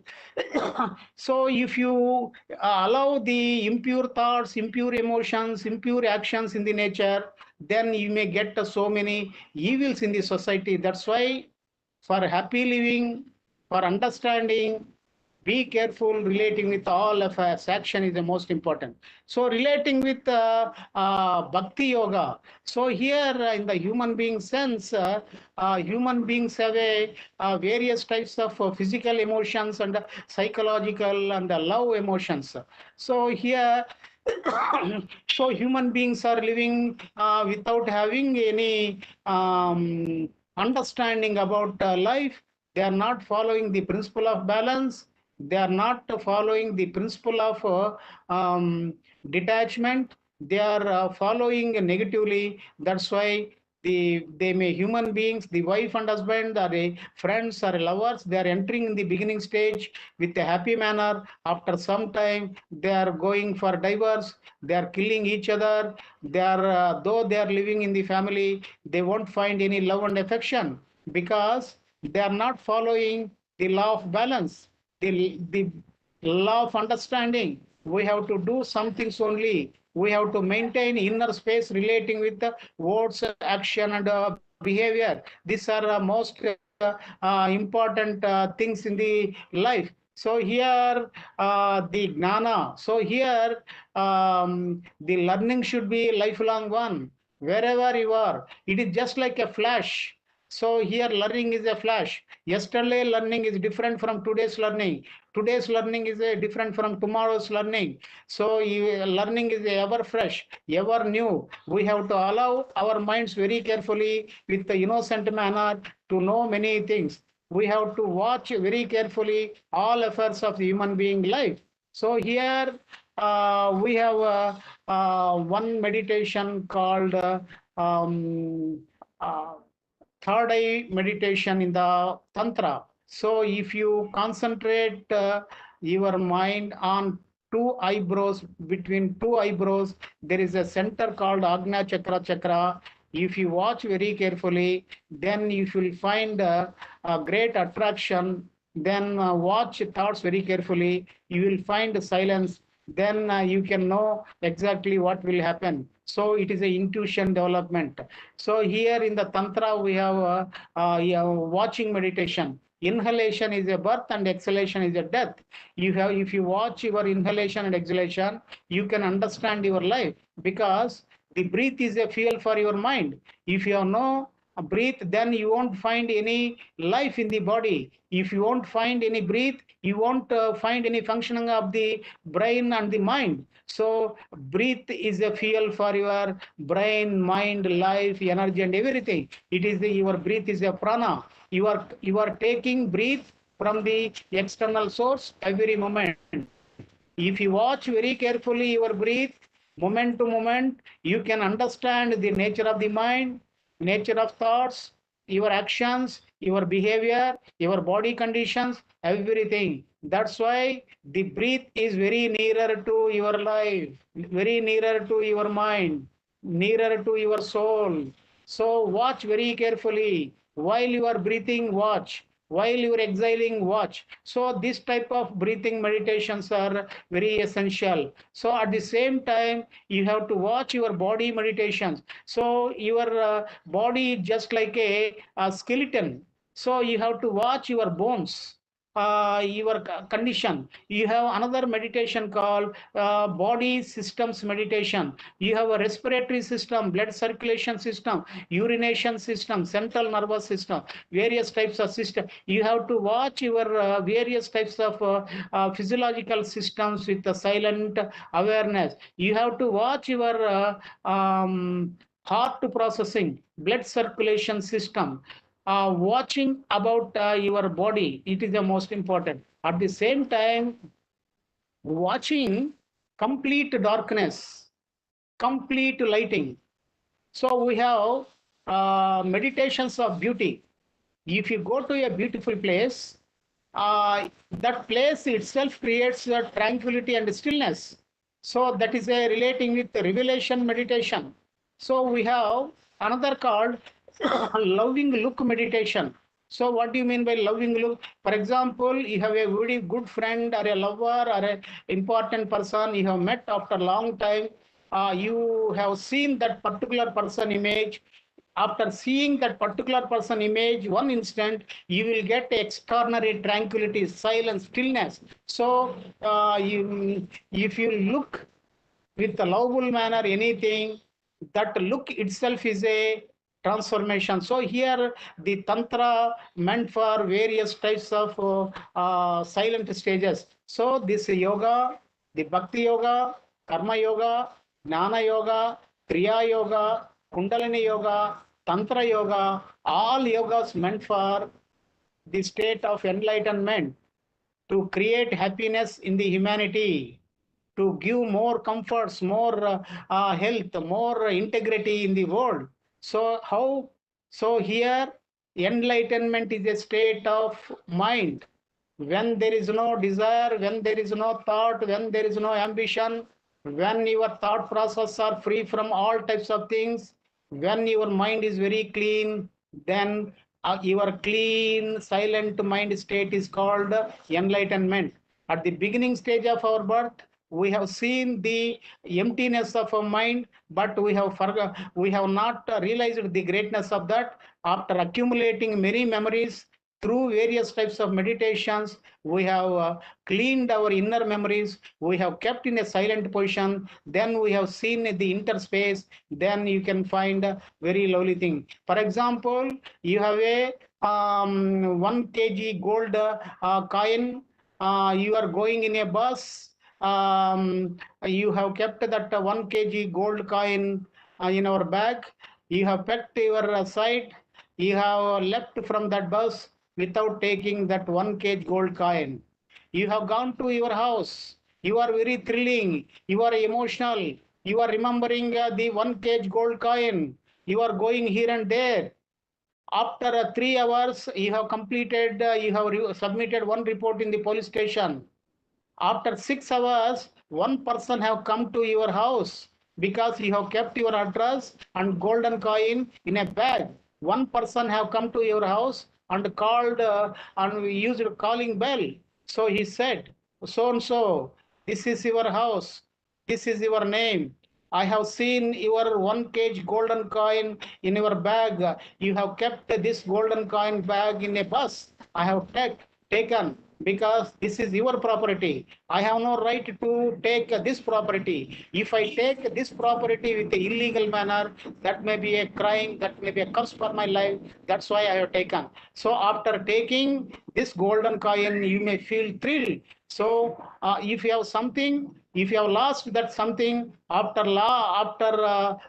So if you allow the impure thoughts, impure emotions, impure actions in the nature, then you may get so many evils in the society. That's why for happy living, for understanding, be careful relating with all of us. Action is the most important. So relating with bhakti yoga. So here in the human being sense, human beings have a various types of physical emotions and psychological and love emotions. So here, so human beings are living without having any understanding about life. They are not following the principle of balance. They are not following the principle of detachment. They are following negatively. That's why they may human beings, the wife and husband, are friends or lovers. They are entering in the beginning stage with a happy manner. After some time, they are going for divorce. They are killing each other. They are though they are living in the family, they won't find any love and affection because they are not following the law of balance, the law of understanding. We have to do some things only. We have to maintain inner space relating with the words, action, and behavior. These are most important things in the life. So here the gnana. So here the learning should be lifelong one. Wherever you are, it is just like a flash. So here learning is a flash. Yesterday learning is different from today's learning. Today's learning is different from tomorrow's learning. So learning is ever fresh, ever new. We have to allow our minds very carefully with the innocent manner to know many things. We have to watch very carefully all affairs of the human being life. So here we have one meditation called um, uh, third eye meditation in the Tantra. So if you concentrate your mind on two eyebrows, between two eyebrows, there is a center called Agnya Chakra. If you watch very carefully, then you will find a great attraction. Then watch thoughts very carefully. You will find silence. Then you can know exactly what will happen. So it is a intuition development. So here in the Tantra, we have watching meditation. Inhalation is a birth and exhalation is a death. If you watch your inhalation and exhalation, you can understand your life, because the breath is a fuel for your mind. If you have no breath, then you won't find any life in the body. If you won't find any breath, you won't find any functioning of the brain and the mind. So breath is a fuel for your brain, mind, life, energy, and everything. It is your breath is a prana. You are taking breath from the external source every moment. If you watch very carefully your breath, moment to moment, you can understand the nature of the mind, nature of thoughts, your actions, your behavior, your body conditions, everything. That's why the breath is very nearer to your life, very nearer to your mind, nearer to your soul. So watch very carefully. While you are breathing, watch. While you are exhaling, watch. So this type of breathing meditations are very essential. So at the same time, you have to watch your body meditations. So your body is just like a skeleton. So you have to watch your bones, your condition. You have another meditation called body systems meditation. You have a respiratory system, blood circulation system, urination system, central nervous system, various types of system. You have to watch your various types of physiological systems with the silent awareness. You have to watch your heart processing, blood circulation system. Watching about your body, it is the most important. At the same time, watching complete darkness, complete lighting. So we have meditations of beauty. If you go to a beautiful place, that place itself creates a tranquility and stillness. So that is a relating with the revelation meditation. So we have another called loving look meditation. So what do you mean by loving look? For example, you have a very good friend or a lover or an important person you have met after a long time. You have seen that particular person image. After seeing that particular person image, one instant, you will get extraordinary tranquility, silence, stillness. So if you look with a lovable manner, anything, that look itself is a transformation. So here the Tantra meant for various types of silent stages. So this yoga, the Bhakti Yoga, Karma Yoga, Jnana Yoga, Kriya Yoga, Kundalini Yoga, Tantra Yoga, all yogas meant for the state of enlightenment, to create happiness in the humanity, to give more comforts, more health, more integrity in the world. So how? So here, enlightenment is a state of mind. When there is no desire, when there is no thought, when there is no ambition, when your thought process are free from all types of things, when your mind is very clean, then your clean, silent mind state is called enlightenment. At the beginning stage of our birth, we have seen the emptiness of our mind, but we have not realized the greatness of that. After accumulating many memories through various types of meditations, we have cleaned our inner memories, we have kept in a silent position, then we have seen the interspace, then you can find a very lovely thing. For example, you have a 1 kg gold coin, you are going in a bus, you have kept that 1 kg gold coin in our bag, you have packed your side, you have left from that bus without taking that 1 kg gold coin. You have gone to your house. You are very thrilling. You are emotional. You are remembering the 1 kg gold coin. You are going here and there. After 3 hours, you have completed, you have submitted one report in the police station. After 6 hours, one person have come to your house because you have kept your address and golden coin in a bag. One person have come to your house and called and used calling bell. So he said, so and so, this is your house, this is your name. I have seen your 1 kg golden coin in your bag. You have kept this golden coin bag in a bus. I have taken because this is your property. I have no right to take this property. If I take this property with the illegal manner, that may be a crime, that may be a curse for my life. That's why I have taken. So after taking this golden coin, you may feel thrilled. So if you have something, if you have lost that something, after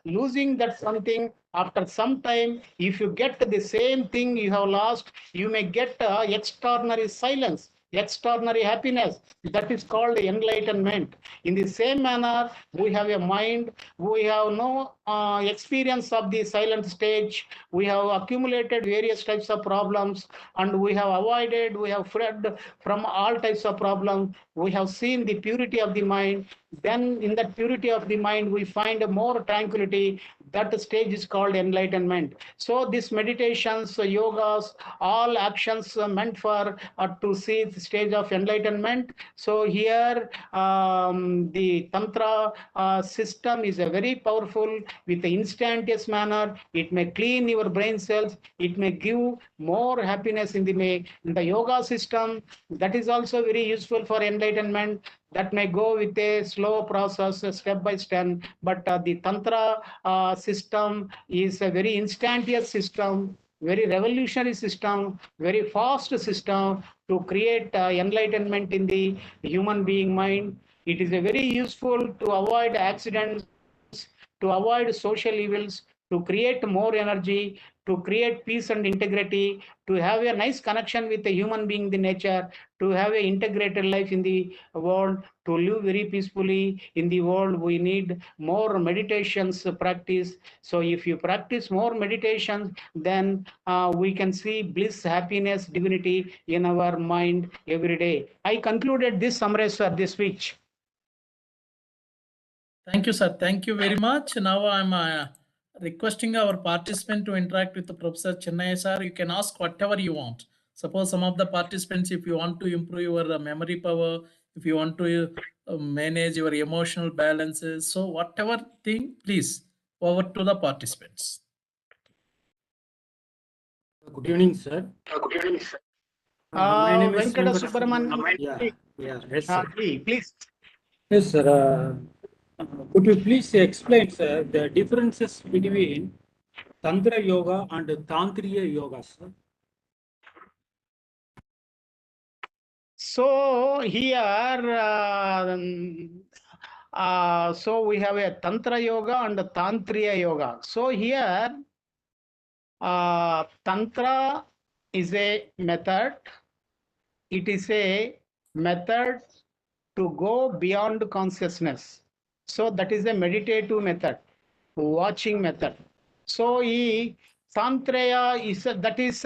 losing that something, after some time, if you get the same thing you have lost, you may get extraordinary silence, extraordinary happiness. That is called enlightenment. In the same manner, we have a mind, we have no experience of the silent stage, we have accumulated various types of problems, and we have avoided, we have fled from all types of problems. We have seen the purity of the mind. Then in that purity of the mind, we find more tranquility. That stage is called enlightenment. So these meditations, yogas, all actions meant for to see the stage of enlightenment. So here the Tantra system is a very powerful with the instantaneous manner. It may clean your brain cells. It may give more happiness in the yoga system. That is also very useful for enlightenment. That may go with a slow process, step by step. But the Tantra system is a very instantaneous system, very revolutionary system, very fast system to create enlightenment in the human being mind. It is a very useful to avoid accidents, to avoid social evils, to create more energy, to create peace and integrity, to have a nice connection with the human being, the nature, to have an integrated life in the world, to live very peacefully in the world. We need more meditations practice. So if you practice more meditations, then we can see bliss, happiness, divinity in our mind every day. I concluded this summary, sir, this speech. Thank you, sir. Thank you very much. Now I'm requesting our participant to interact with the Professor Chennai, sir. You can ask whatever you want. Suppose some of the participants, if you want to improve your memory power, if you want to manage your emotional balances, so whatever thing, please, over to the participants. Good evening, sir. Good evening, sir. My name is Venkateswara. Yes, sir. Please. Yes, sir. Could you please explain, sir, the differences between Tantra Yoga and Tantriya Yoga, sir? So here, so we have a Tantra Yoga and a Tantriya Yoga. So here, Tantra is a method. It is a method to go beyond consciousness. So that is a meditative method, watching method. So Tantraya is that is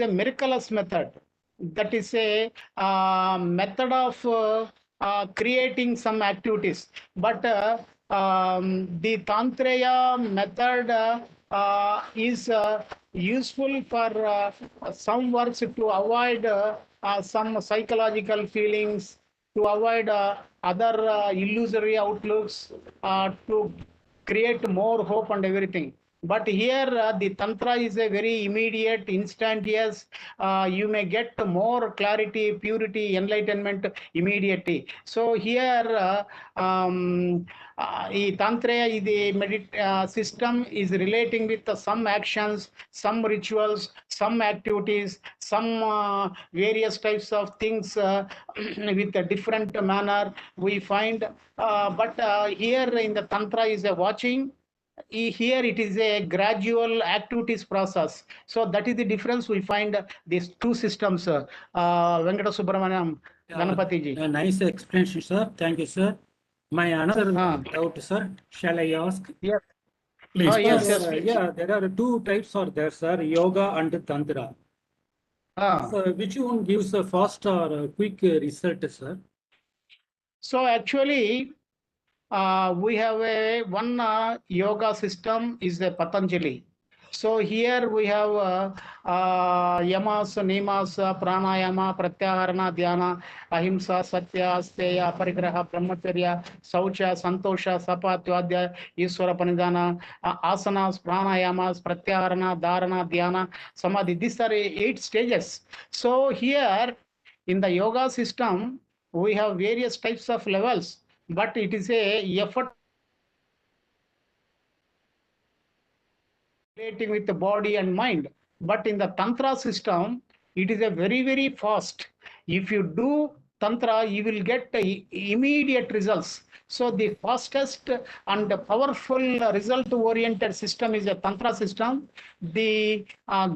a miraculous method. That is a method of creating some activities. But the Tantraya method is useful for some works to avoid some psychological feelings, to avoid other illusory outlooks, to create more hope and everything. But here the Tantra is a very immediate, instantaneous. You may get more clarity, purity, enlightenment immediately. So here Tantra, the system is relating with some actions, some rituals, some activities, some various types of things with a different manner we find. But here in the Tantra is a watching. Here it is a gradual activities process. So that is the difference we find these two systems. Venkata Subramaniam, Ganapati ji. Nice explanation, sir. Thank you, sir. My another doubt, sir. Shall I ask? Yes. Please, Yes, please. yes. Yeah, there are two types are there, sir, yoga and tantra. So which one gives a fast or a quick result, sir? So actually, we have one yoga system is the Patanjali. So here we have yamas, niyamas, pranayama, pratyaharana, dhyana, ahimsa, satya, asteya, aparigraha, brahmacharya, saucha, santosha, sapa, twadya, iswara panidana, asanas, pranayamas, pratyaharana, dharana, dhyana, samadhi. These are 8 stages. So here in the yoga system, we have various types of levels, but it is a effort relating with the body and mind. But in the Tantra system, it is a very fast. If you do Tantra, you will get immediate results. So the fastest and powerful result-oriented system is a Tantra system. The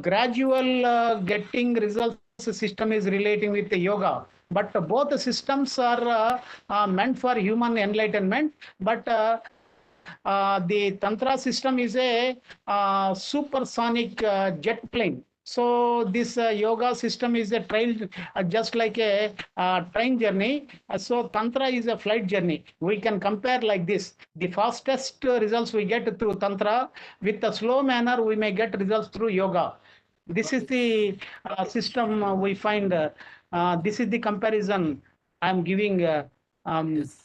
gradual getting results system is relating with the yoga. But both the systems are meant for human enlightenment. But the Tantra system is a supersonic jet plane. So this yoga system is a trail, just like a train journey. So Tantra is a flight journey. We can compare like this. The fastest results we get through Tantra. With a slow manner, we may get results through yoga. This is the system we find. This is the comparison I'm giving. Yes.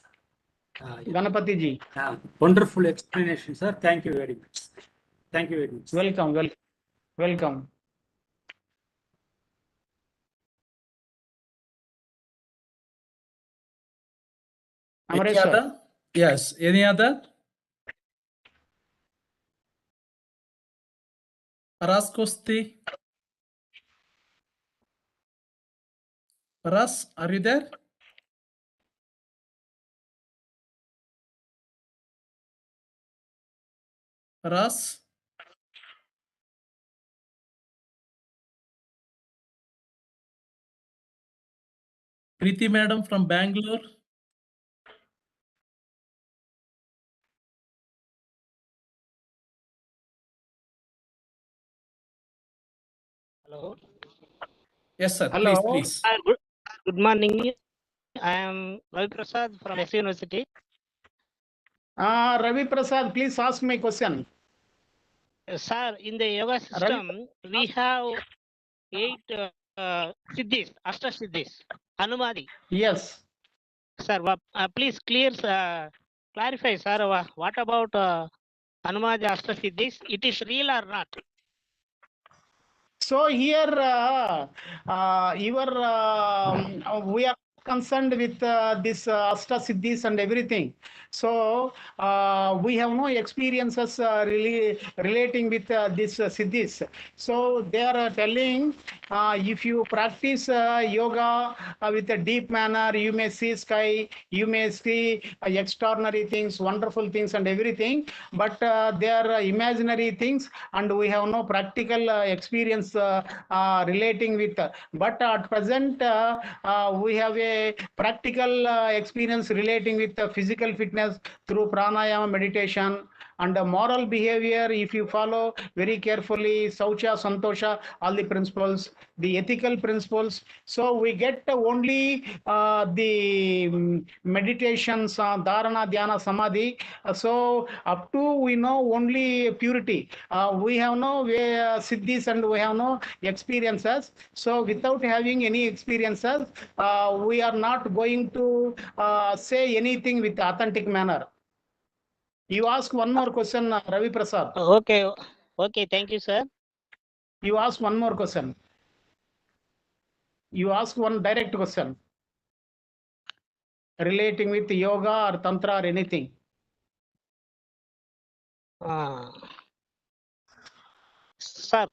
Ganapati ji. Wonderful explanation, sir. Thank you very much. Thank you very much. Welcome. Any Amrit sir. other? Yes. Any other? Paras Kosti. Paras, are you there? Paras? Preeti madam from Bangalore. Hello. Yes, sir. Hello. Please. Good morning. I am Ravi Prasad from SU University. Ravi Prasad, please ask my question. Sir, in the yoga system, we have 8 siddhis, Ashtasiddhis, Anumadi. Yes. Sir, please clarify, sir, what about Anumadi Ashtasiddhis? It is real or not? So here we are concerned with this Ashtasiddhis and everything. So we have no experiences really relating with this siddhis. So they are telling if you practice yoga with a deep manner, you may see sky, you may see extraordinary things, wonderful things and everything, but they are imaginary things and we have no practical experience relating with. But at present, we have a practical experience relating with physical fitness through pranayama meditation and moral behavior. If you follow very carefully, saucha, santosha, all the principles, the ethical principles. So we get only the meditations, dharana, dhyana, samadhi. So up to we know only purity. We have no siddhis and we have no experiences. So without having any experiences, we are not going to say anything with authentic manner. You ask one more question, Ravi Prasad. Okay, thank you, sir. You ask one more question. You ask one direct question relating with yoga or tantra or anything. Sir,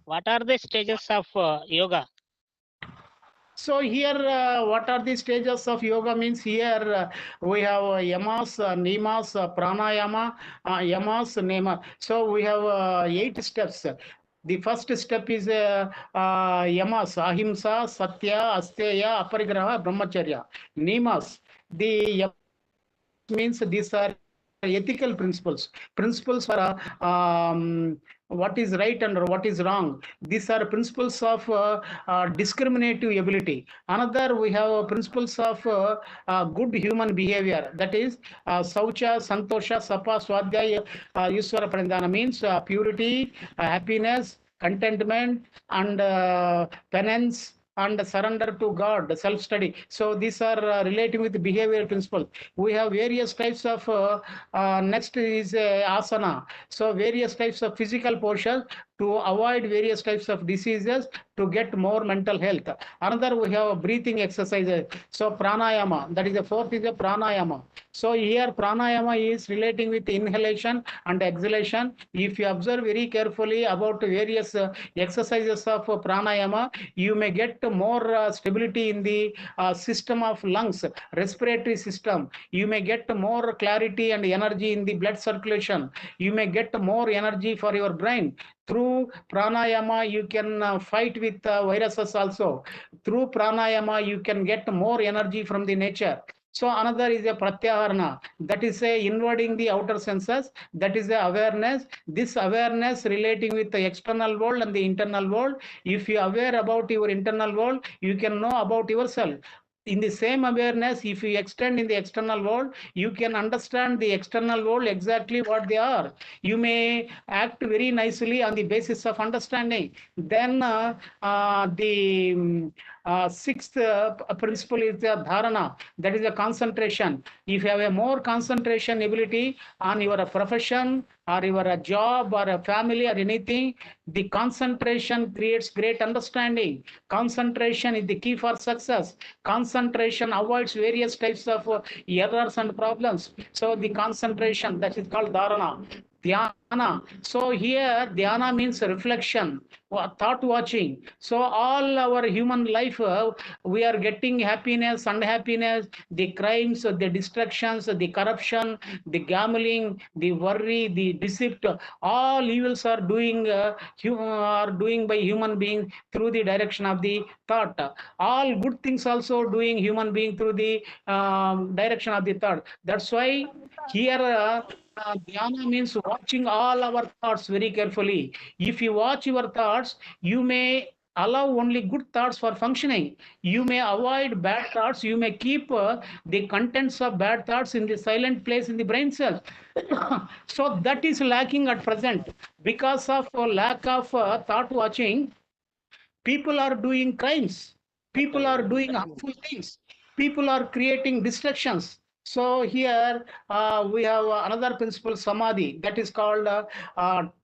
what are the stages of yoga? So here, what are the stages of yoga means here we have yamas, niyamas, pranayama, yamas, niyama. So we have 8 steps. The first step is yamas, ahimsa, satya, asteya, aparigraha, brahmacharya. Niyamas, the yamas means these are ethical principles, principles for what is right and what is wrong. These are principles of discriminative ability. Another, we have principles of good human behavior. That is Saucha, Santosha, Sapa, Swadhyaya, Yusvara Pranidhana means purity, happiness, contentment, and penance, and surrender to God, self-study. So these are relating with behavioral principles. We have various types of, next is asana. So various types of physical postures to avoid various types of diseases, to get more mental health. Another, we have breathing exercises. So pranayama, that is the fourth is the pranayama. So here pranayama is relating with inhalation and exhalation. If you observe very carefully about various exercises of pranayama, you may get more stability in the system of lungs, respiratory system. You may get more clarity and energy in the blood circulation. You may get more energy for your brain. Through pranayama, you can fight with viruses also. Through pranayama, you can get more energy from the nature. So another is a pratyaharana, that is a inwarding the outer senses, that is the awareness. This awareness relating with the external world and the internal world. If you are aware about your internal world, you can know about yourself. In the same awareness, if you extend in the external world, you can understand the external world exactly what they are. You may act very nicely on the basis of understanding. Then the sixth principle is the dharana, that is the concentration. If you have a more concentration ability on your profession or your job or a family or anything, the concentration creates great understanding. Concentration is the key for success. Concentration avoids various types of errors and problems. So the concentration, that is called dharana. Dhyana. So here dhyana means reflection, thought watching. So all our human life, we are getting happiness, unhappiness, the crimes, the destructions, the corruption, the gambling, the worry, the deceit. All evils are doing by human beings through the direction of the thought. All good things also doing human being through the direction of the thought. That's why here dhyana means watching all our thoughts very carefully. If you watch your thoughts, you may allow only good thoughts for functioning. You may avoid bad thoughts. You may keep the contents of bad thoughts in the silent place in the brain cells. So that is lacking at present. Because of lack of thought watching, people are doing crimes. People are doing harmful things. People are creating distractions. So here we have another principle, samadhi, that is called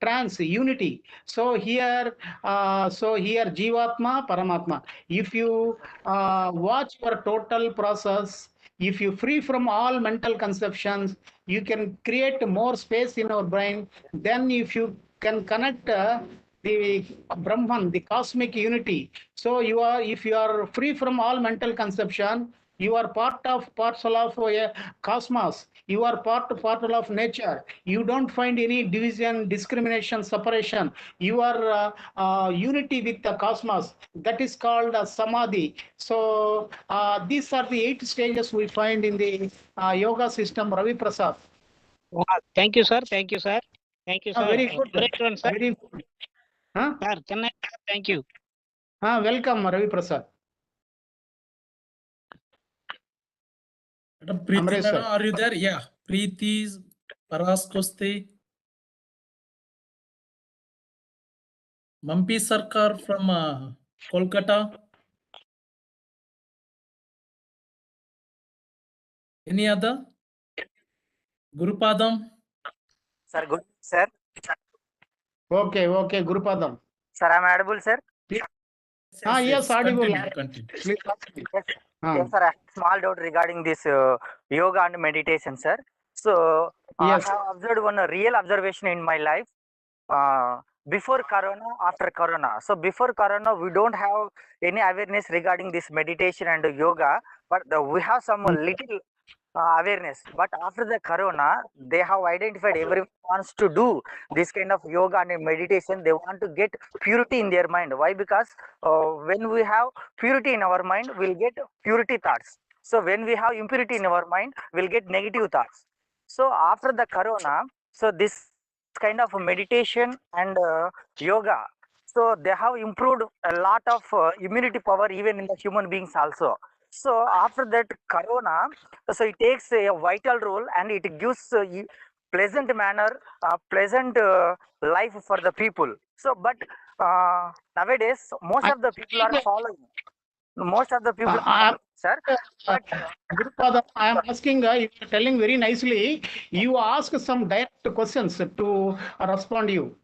trance, unity. So here jivatma, paramatma. If you watch your total process, if you free from all mental conceptions, you can create more space in our brain. Then if you can connect the Brahman, the cosmic unity. So if you are free from all mental conception, you are parcel of a cosmos. You are parcel of nature. You don't find any division, discrimination, separation. You are unity with the cosmos. That is called samadhi. So these are the 8 stages we find in the yoga system. Ravi Prasad. Thank you, sir. Thank you, sir. Thank you, sir. Very good. Great one, sir. Very good. Huh? Sir, Chennai, thank you. Welcome, Ravi Prasad. Madam Preeti, Amrit, madam, sir. are you there? Yeah. Preeti Paraskoste. Mampi Sarkar from Kolkata. Any other? Gurupadam. Sir, good, sir. Okay, Gurupadam. Sir, I'm audible, sir. Yes, audible. Continue. Please ask me. Yes, yes, sir. I have small doubt regarding this yoga and meditation, sir. So, Yes. I have observed one real observation in my life. Before Corona, after Corona. So, before Corona, we don't have any awareness regarding this meditation and yoga, but we have some little awareness. But after the Corona, they have identified everyone wants to do this kind of yoga and meditation. They want to get purity in their mind. Why? Because when we have purity in our mind, we'll get purity thoughts. So when we have impurity in our mind, we'll get negative thoughts. So after the corona, so this kind of meditation and yoga, so they have improved a lot of immunity power even in the human beings also. So after that corona, so it takes a vital role and it gives pleasant manner, pleasant life for the people. So but nowadays most I of the people are think, following. Most of the people are I following, sir. uh, But Gurupada, I am asking, you are telling very nicely. You ask some direct questions to respond you.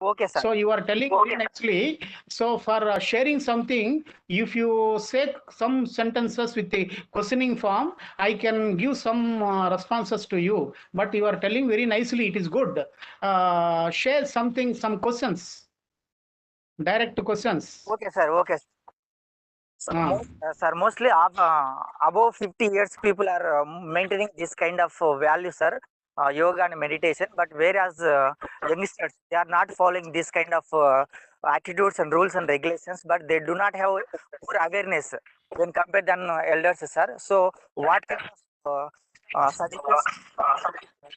okay, sir. So you are telling very nicely. So for sharing something, if you say some sentences with the questioning form, I can give some responses to you. But you are telling very nicely. It is good. Share something, some questions, direct questions. Okay, sir. Okay. So Ah. sir, mostly above 50 years people are maintaining this kind of value, sir, yoga and meditation. But whereas youngsters, they are not following this kind of attitudes and rules and regulations, but they do not have more awareness when compared than elders, sir. So what kind of suggestions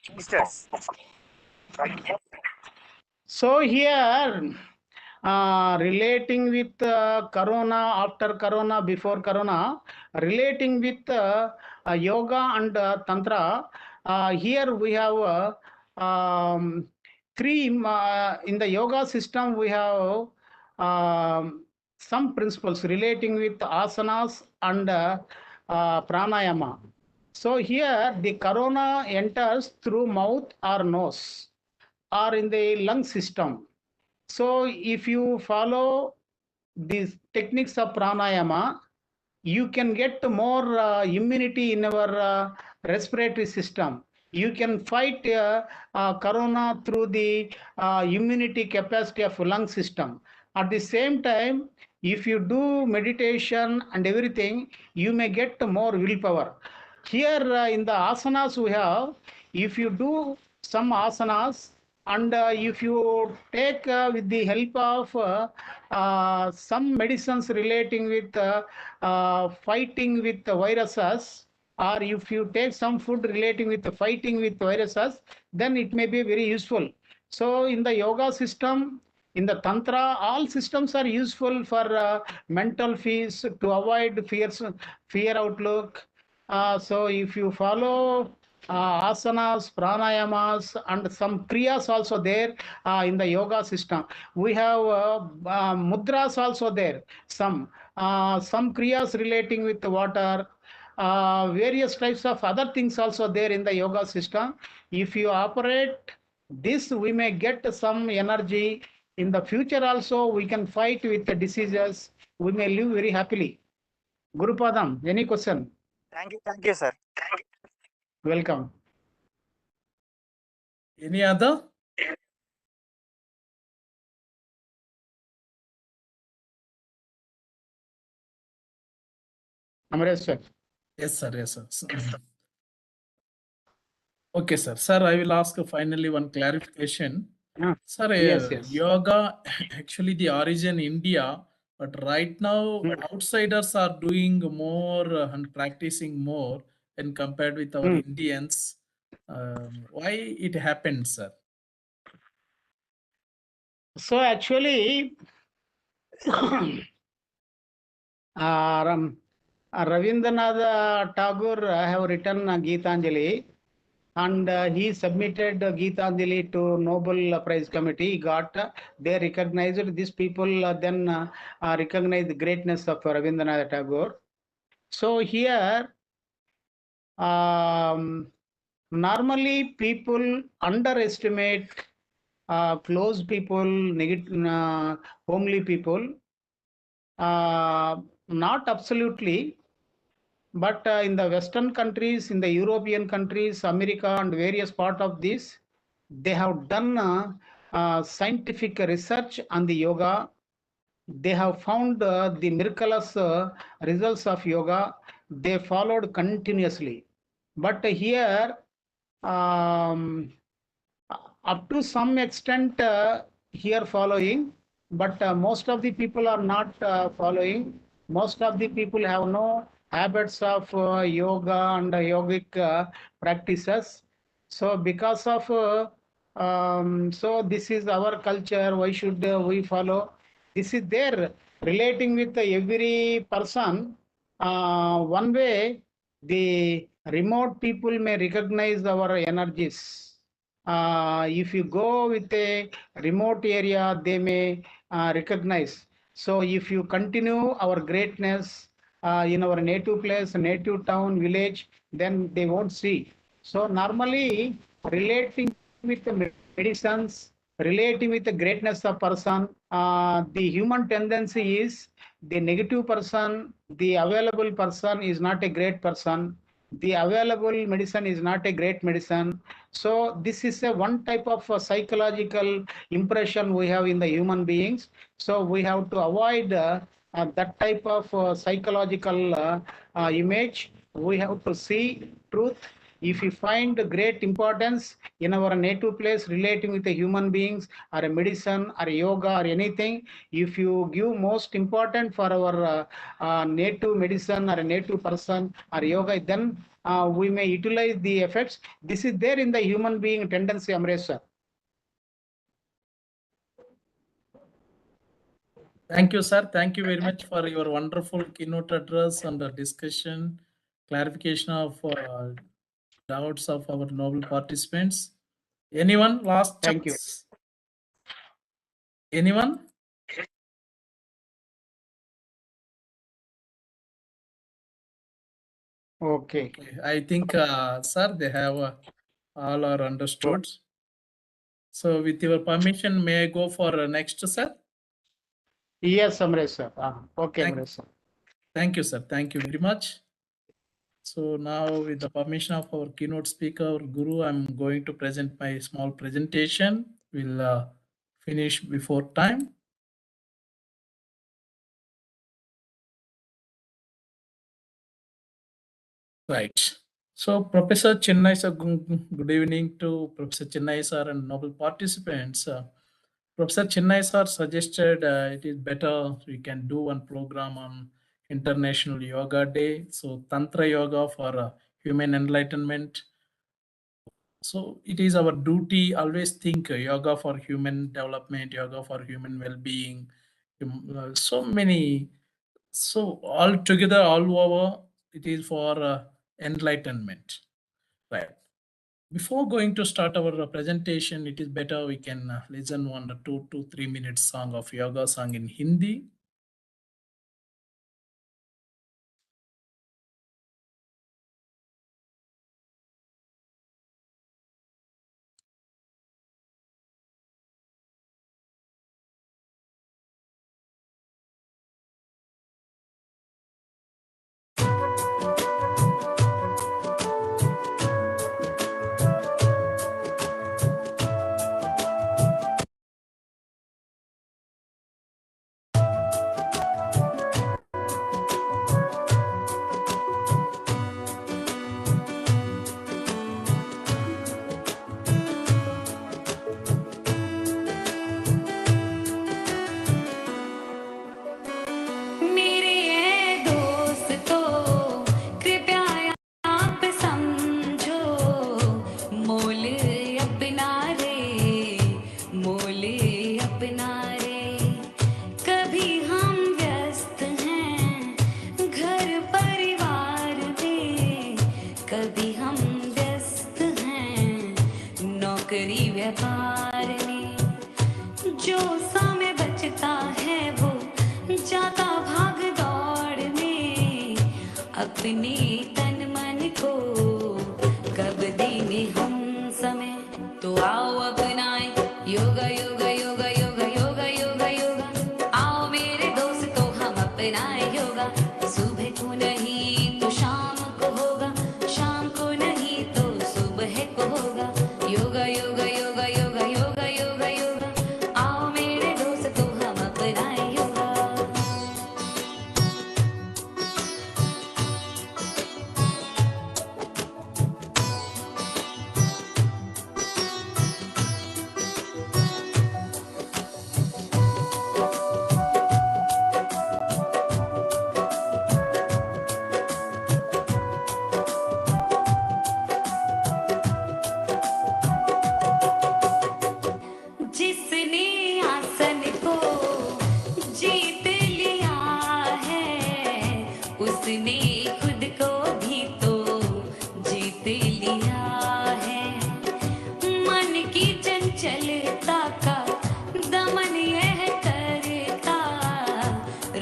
youngsters? So here, relating with Corona, after Corona, before Corona, relating with yoga and Tantra, here we have three, in the yoga system, we have some principles relating with asanas and pranayama. So here the corona enters through mouth or nose or in the lung system. So if you follow these techniques of pranayama, you can get more immunity in our respiratory system. You can fight corona through the immunity capacity of lung system. At the same time, if you do meditation and everything, you may get more willpower. Here in the asanas we have, if you do some asanas and if you take with the help of some medicines relating with fighting with the viruses, or if you take some food relating with the fighting with viruses, then it may be very useful. So in the yoga system, in the tantra, all systems are useful for mental peace, to avoid fear outlook. So if you follow asanas, pranayamas, and some kriyas also there in the yoga system. We have mudras also there. Some kriyas relating with water, various types of other things also there in the yoga system. If you operate this, we may get some energy. In the future also, we can fight with the diseases. We may live very happily. Guru Padam, any question? Thank you, sir. Welcome. Any other? Amrit sir. Yes, sir. Yes, sir. Okay, sir. Sir, I will ask finally one clarification. Yeah. Sir, Yes, yes. yoga actually the origin India, but right now outsiders are doing more and practicing more when compared with our Indians. Why it happened, sir? So actually, Ravindranath Tagore have written Gitanjali, and he submitted Gitanjali to Nobel Prize Committee. He got, they recognized these people, then recognized the greatness of Ravindranath Tagore. So here, normally people underestimate close people, homely people. Not absolutely, but in the Western countries, in the European countries, America and various part of this, they have done scientific research on the yoga. They have found the miraculous results of yoga. They followed continuously. But here, up to some extent, here following, but most of the people are not following. Most of the people have no habits of yoga and yogic practices. So because of so this is our culture. Why should we follow? This is there relating with every person. One way the remote people may recognize our energies. If you go with a remote area, they may recognize. So if you continue our greatness in our native place, native town, village, then they won't see. So normally relating with the medicines, relating with the greatness of person, the human tendency is the negative person, the available person is not a great person. The available medicine is not a great medicine. So this is a one type of psychological impression we have in the human beings. So we have to avoid that type of psychological image. We have to see truth. If you find great importance in our native place relating with the human beings or a medicine or a yoga or anything, if you give most important for our native medicine or a native person or yoga, then we may utilize the effects. This is there in the human being tendency, Amrit sir. Thank you, sir. Thank you very much for your wonderful keynote address and the discussion, clarification of doubts of our noble participants. Anyone? Last Thank you. chance? Anyone? Okay. I think, sir, they have all are understood. So with your permission, may I go for next, sir? Yes, Amrit sir. Okay, Thank- Amrit sir. Thank you, sir. Thank you very much. So now with the permission of our keynote speaker, Guru, I'm going to present my small presentation. We'll finish before time. Right. So Professor Chennai sir, good evening to Professor Chennai sir and noble participants. Professor Chennai sir suggested it is better we can do one program on International Yoga Day. So Tantra Yoga for human enlightenment. So it is our duty always think yoga for human development, yoga for human well-being. So many, so all together, all over, it is for enlightenment, right? Before going to start our presentation, it is better we can listen 1 or 2 to 3 minutes song of yoga song in Hindi. मेरे ये दोस्तों कृपया आप समझो मोल अपना रे मोल अपना रे कभी हम व्यस्त हैं घर परिवार में कभी हम व्यस्त हैं नौकरी व्यापार में जो समय बचता है वो जाता भाग दौड़ में अपने तन मन को कब देने हम समय तो आओ अपनाए योगा योगा योगा योगा योगा योगा योगा आओ मेरे दोस्तों हम अपनाए योगा सुबह को नहीं तो शाम को होगा शाम को नहीं तो सुबह को होगा योगा योगा योगा योगा योगा योगा योगा आओ मेरे दोस्तों हम अपनाए योगा उसने खुद को भी तो जीत लिया है। मन की चंचलता का दमन यह करता,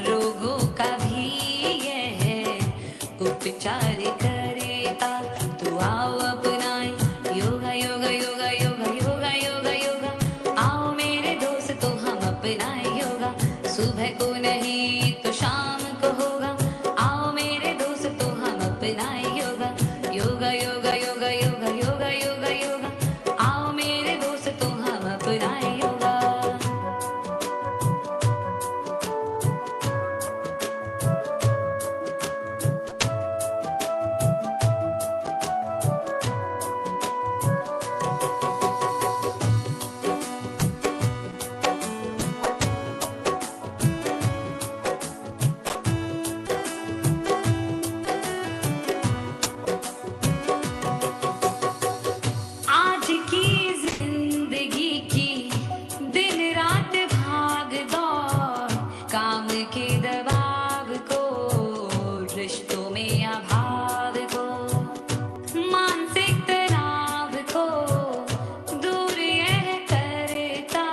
रोगों का भी यह उपचार करता। तो आओ अपनाए योगा योगा योगा योगा योगा योगा योगा, आओ मेरे दोस्तों हम अपनाए योगा। सुबह को नहीं तो शाम को होगा, आओ मेरे दोस्तों हम अपनाए योगा। योगा योगा योगा योगा योगा योगा योगा, आओ मेरे दोस्तों हम अपनाए योगा। आज की जिंदगी की दिन रात भाग दौड़, काम के दबाव को, रिश्तों में अभाव को, मानसिक तनाव को दूर यह करता,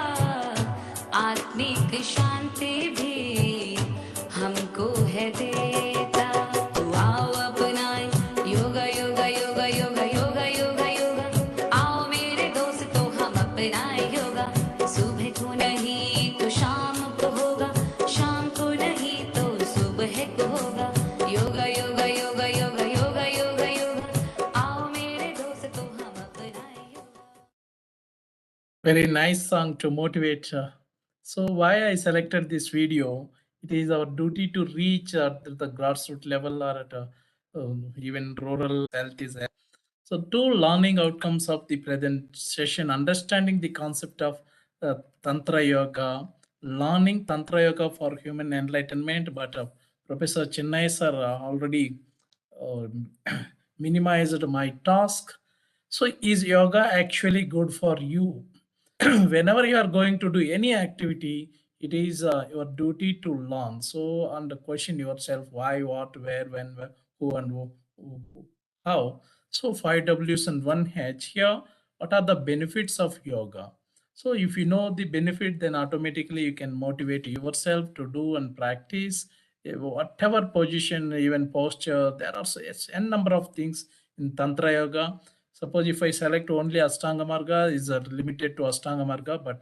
आत्मिक शांति भी हमको है देता। तो आओ अपनाए योगा योगा योगा योगा योगा योगा योगा, आओ मेरे दोस्तों हम अपनाए योगा। सुबह को नहीं तो शाम को होगा, शाम को नहीं तो सुबह को होगा। योगा योगा योगा योगा योगा योगा योगा, आओ मेरे दोस्तों हम अपनाए yoga. Very nice song to motivate. So why I selected this video? It is our duty to reach at the grassroots level or at even rural health is. So two learning outcomes of the present session: understanding the concept of Tantra Yoga, learning Tantra Yoga for human enlightenment. But Professor Chennai sir already minimized my task. So is yoga actually good for you? Whenever you are going to do any activity, it is your duty to learn. So, and question yourself why, what, where, when, who, and how. So, 5Ws and 1H here. What are the benefits of yoga? So, if you know the benefit, then automatically you can motivate yourself to do and practice whatever position, even posture. There are n number of things in Tantra Yoga. Suppose if I select only Ashtanga Marga, is limited to Ashtanga Marga, but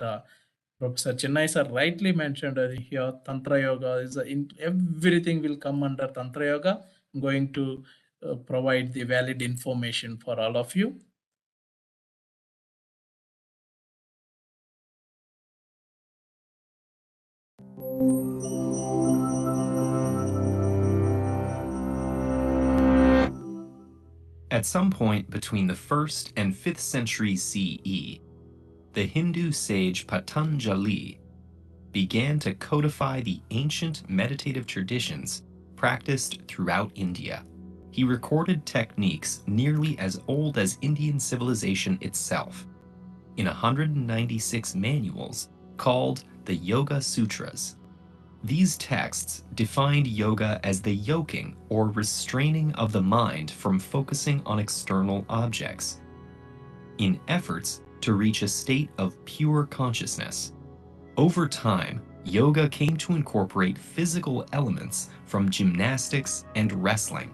Professor Chennai sir rightly mentioned here, Tantra Yoga is everything will come under Tantra Yoga. I'm going to provide the valid information for all of you. At some point between the 1st and 5th century CE, the Hindu sage Patanjali began to codify the ancient meditative traditions practiced throughout India. He recorded techniques nearly as old as Indian civilization itself in 196 manuals called the Yoga Sutras. These texts defined yoga as the yoking or restraining of the mind from focusing on external objects in efforts to reach a state of pure consciousness. Over time, yoga came to incorporate physical elements from gymnastics and wrestling.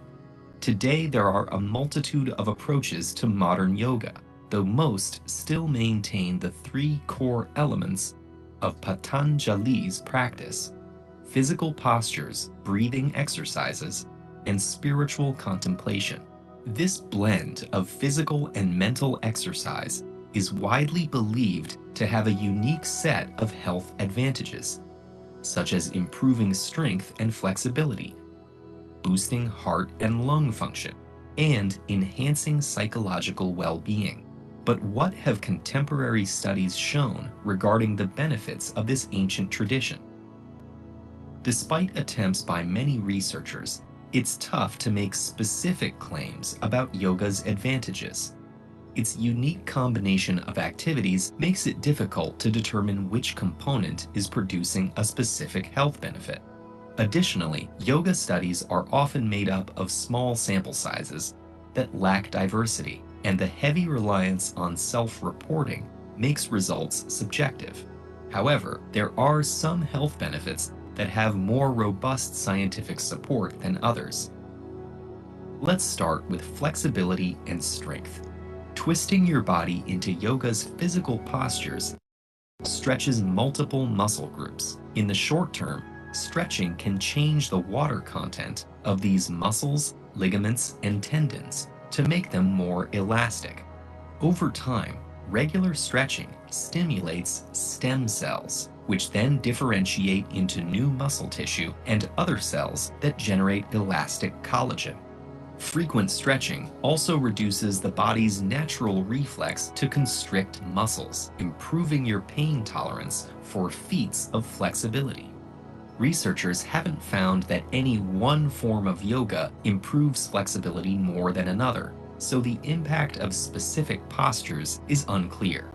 Today, there are a multitude of approaches to modern yoga, though most still maintain the three core elements of Patanjali's practice: physical postures, breathing exercises, and spiritual contemplation. This blend of physical and mental exercise is widely believed to have a unique set of health advantages, such as improving strength and flexibility, boosting heart and lung function, and enhancing psychological well-being. But what have contemporary studies shown regarding the benefits of this ancient tradition? Despite attempts by many researchers, it's tough to make specific claims about yoga's advantages. Its unique combination of activities makes it difficult to determine which component is producing a specific health benefit. Additionally, yoga studies are often made up of small sample sizes that lack diversity, and the heavy reliance on self-reporting makes results subjective. However, there are some health benefits that have more robust scientific support than others. Let's start with flexibility and strength. Twisting your body into yoga's physical postures stretches multiple muscle groups. In the short term, stretching can change the water content of these muscles, ligaments, and tendons to make them more elastic. Over time, regular stretching stimulates stem cells, which then differentiate into new muscle tissue and other cells that generate elastic collagen. Frequent stretching also reduces the body's natural reflex to constrict muscles, improving your pain tolerance for feats of flexibility. Researchers haven't found that any one form of yoga improves flexibility more than another, so the impact of specific postures is unclear.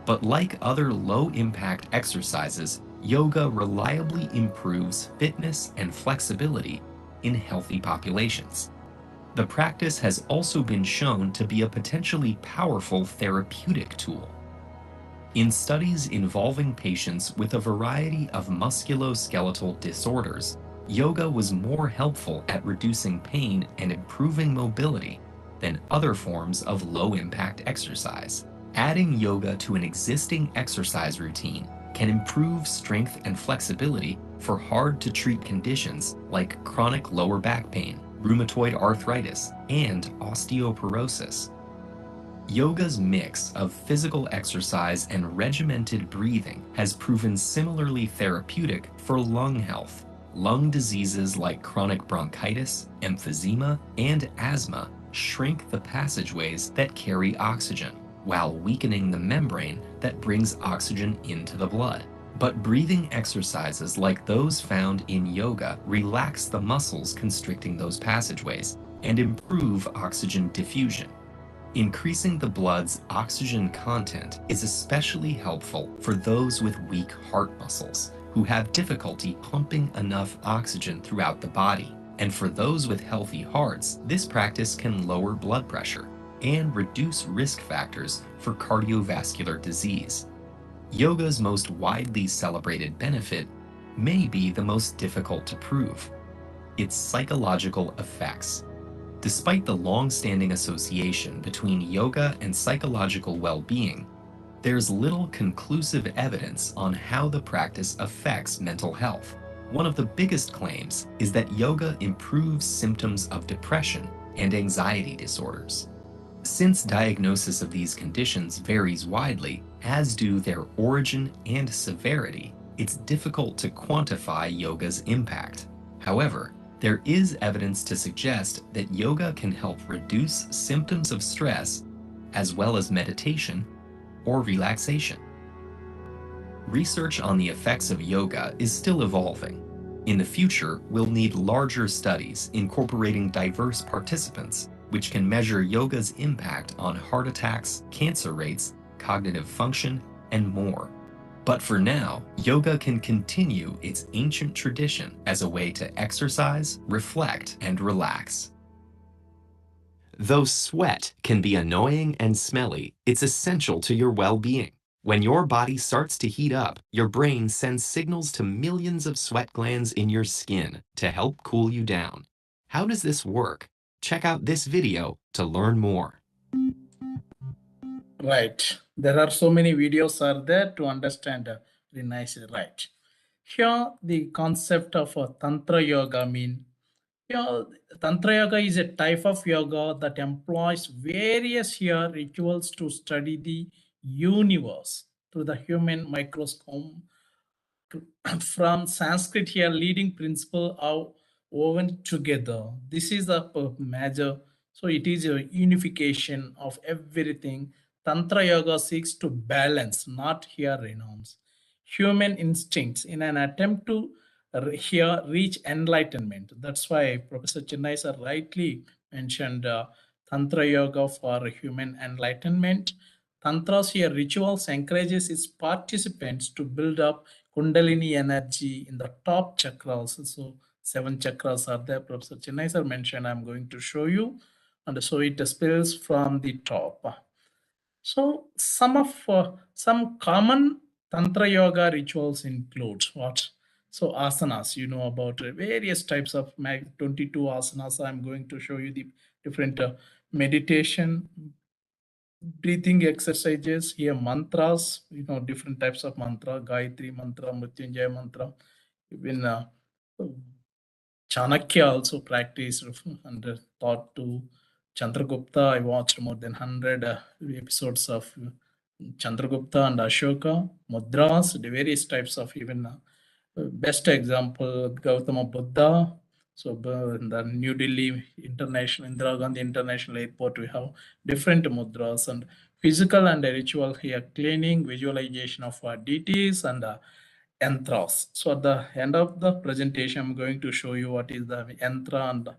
But like other low-impact exercises, yoga reliably improves fitness and flexibility in healthy populations. The practice has also been shown to be a potentially powerful therapeutic tool. In studies involving patients with a variety of musculoskeletal disorders, yoga was more helpful at reducing pain and improving mobility than other forms of low-impact exercise. Adding yoga to an existing exercise routine can improve strength and flexibility for hard-to-treat conditions like chronic lower back pain, rheumatoid arthritis, and osteoporosis. Yoga's mix of physical exercise and regimented breathing has proven similarly therapeutic for lung health. Lung diseases like chronic bronchitis, emphysema, and asthma shrink the passageways that carry oxygen, while weakening the membrane that brings oxygen into the blood. But breathing exercises like those found in yoga relax the muscles constricting those passageways and improve oxygen diffusion. Increasing the blood's oxygen content is especially helpful for those with weak heart muscles who have difficulty pumping enough oxygen throughout the body. And for those with healthy hearts, this practice can lower blood pressure and reduce risk factors for cardiovascular disease. Yoga's most widely celebrated benefit may be the most difficult to prove: its psychological effects. Despite the long-standing association between yoga and psychological well-being, there's little conclusive evidence on how the practice affects mental health. One of the biggest claims is that yoga improves symptoms of depression and anxiety disorders. Since diagnosis of these conditions varies widely, as do their origin and severity, it's difficult to quantify yoga's impact. However, there is evidence to suggest that yoga can help reduce symptoms of stress, as well as meditation or relaxation. Research on the effects of yoga is still evolving. In the future, we'll need larger studies incorporating diverse participants, which can measure yoga's impact on heart attacks, cancer rates, cognitive function, and more. But for now, yoga can continue its ancient tradition as a way to exercise, reflect, and relax. Though sweat can be annoying and smelly, it's essential to your well-being. When your body starts to heat up, your brain sends signals to millions of sweat glands in your skin to help cool you down. How does this work? Check out this video to learn more. Right. There are so many videos are there to understand very nicely. Right. Here, the concept of Tantra yoga mean. Here, Tantra yoga is a type of yoga that employs various here rituals to study the universe through the human microscope. From Sanskrit here, leading principle are woven together. This is the major. So it is a unification of everything. Tantra yoga seeks to balance, not here renounce, human instincts in an attempt to here reach enlightenment. That's why Professor Chennai sir rightly mentioned Tantra yoga for human enlightenment. Tantra's here rituals encourages its participants to build up Kundalini energy in the top chakras. So 7 chakras are there. Professor Chennai sir mentioned, I'm going to show you. And so it spills from the top. So some common Tantra yoga rituals include what? So asanas, you know about various types of 22 asanas. I'm going to show you the different meditation, breathing exercises, here mantras, you know, different types of mantra, Gayatri mantra, Mrityunjaya mantra, even Chanakya also practiced and taught to Chandragupta. I watched more than 100 episodes of Chandragupta and Ashoka, mudras, the various types of even best example, Gautama Buddha. So in the New Delhi International, Indira Gandhi International Airport, we have different mudras and physical and ritual here, cleaning, visualization of deities and yantra's. So at the end of the presentation, I'm going to show you what is the yantra and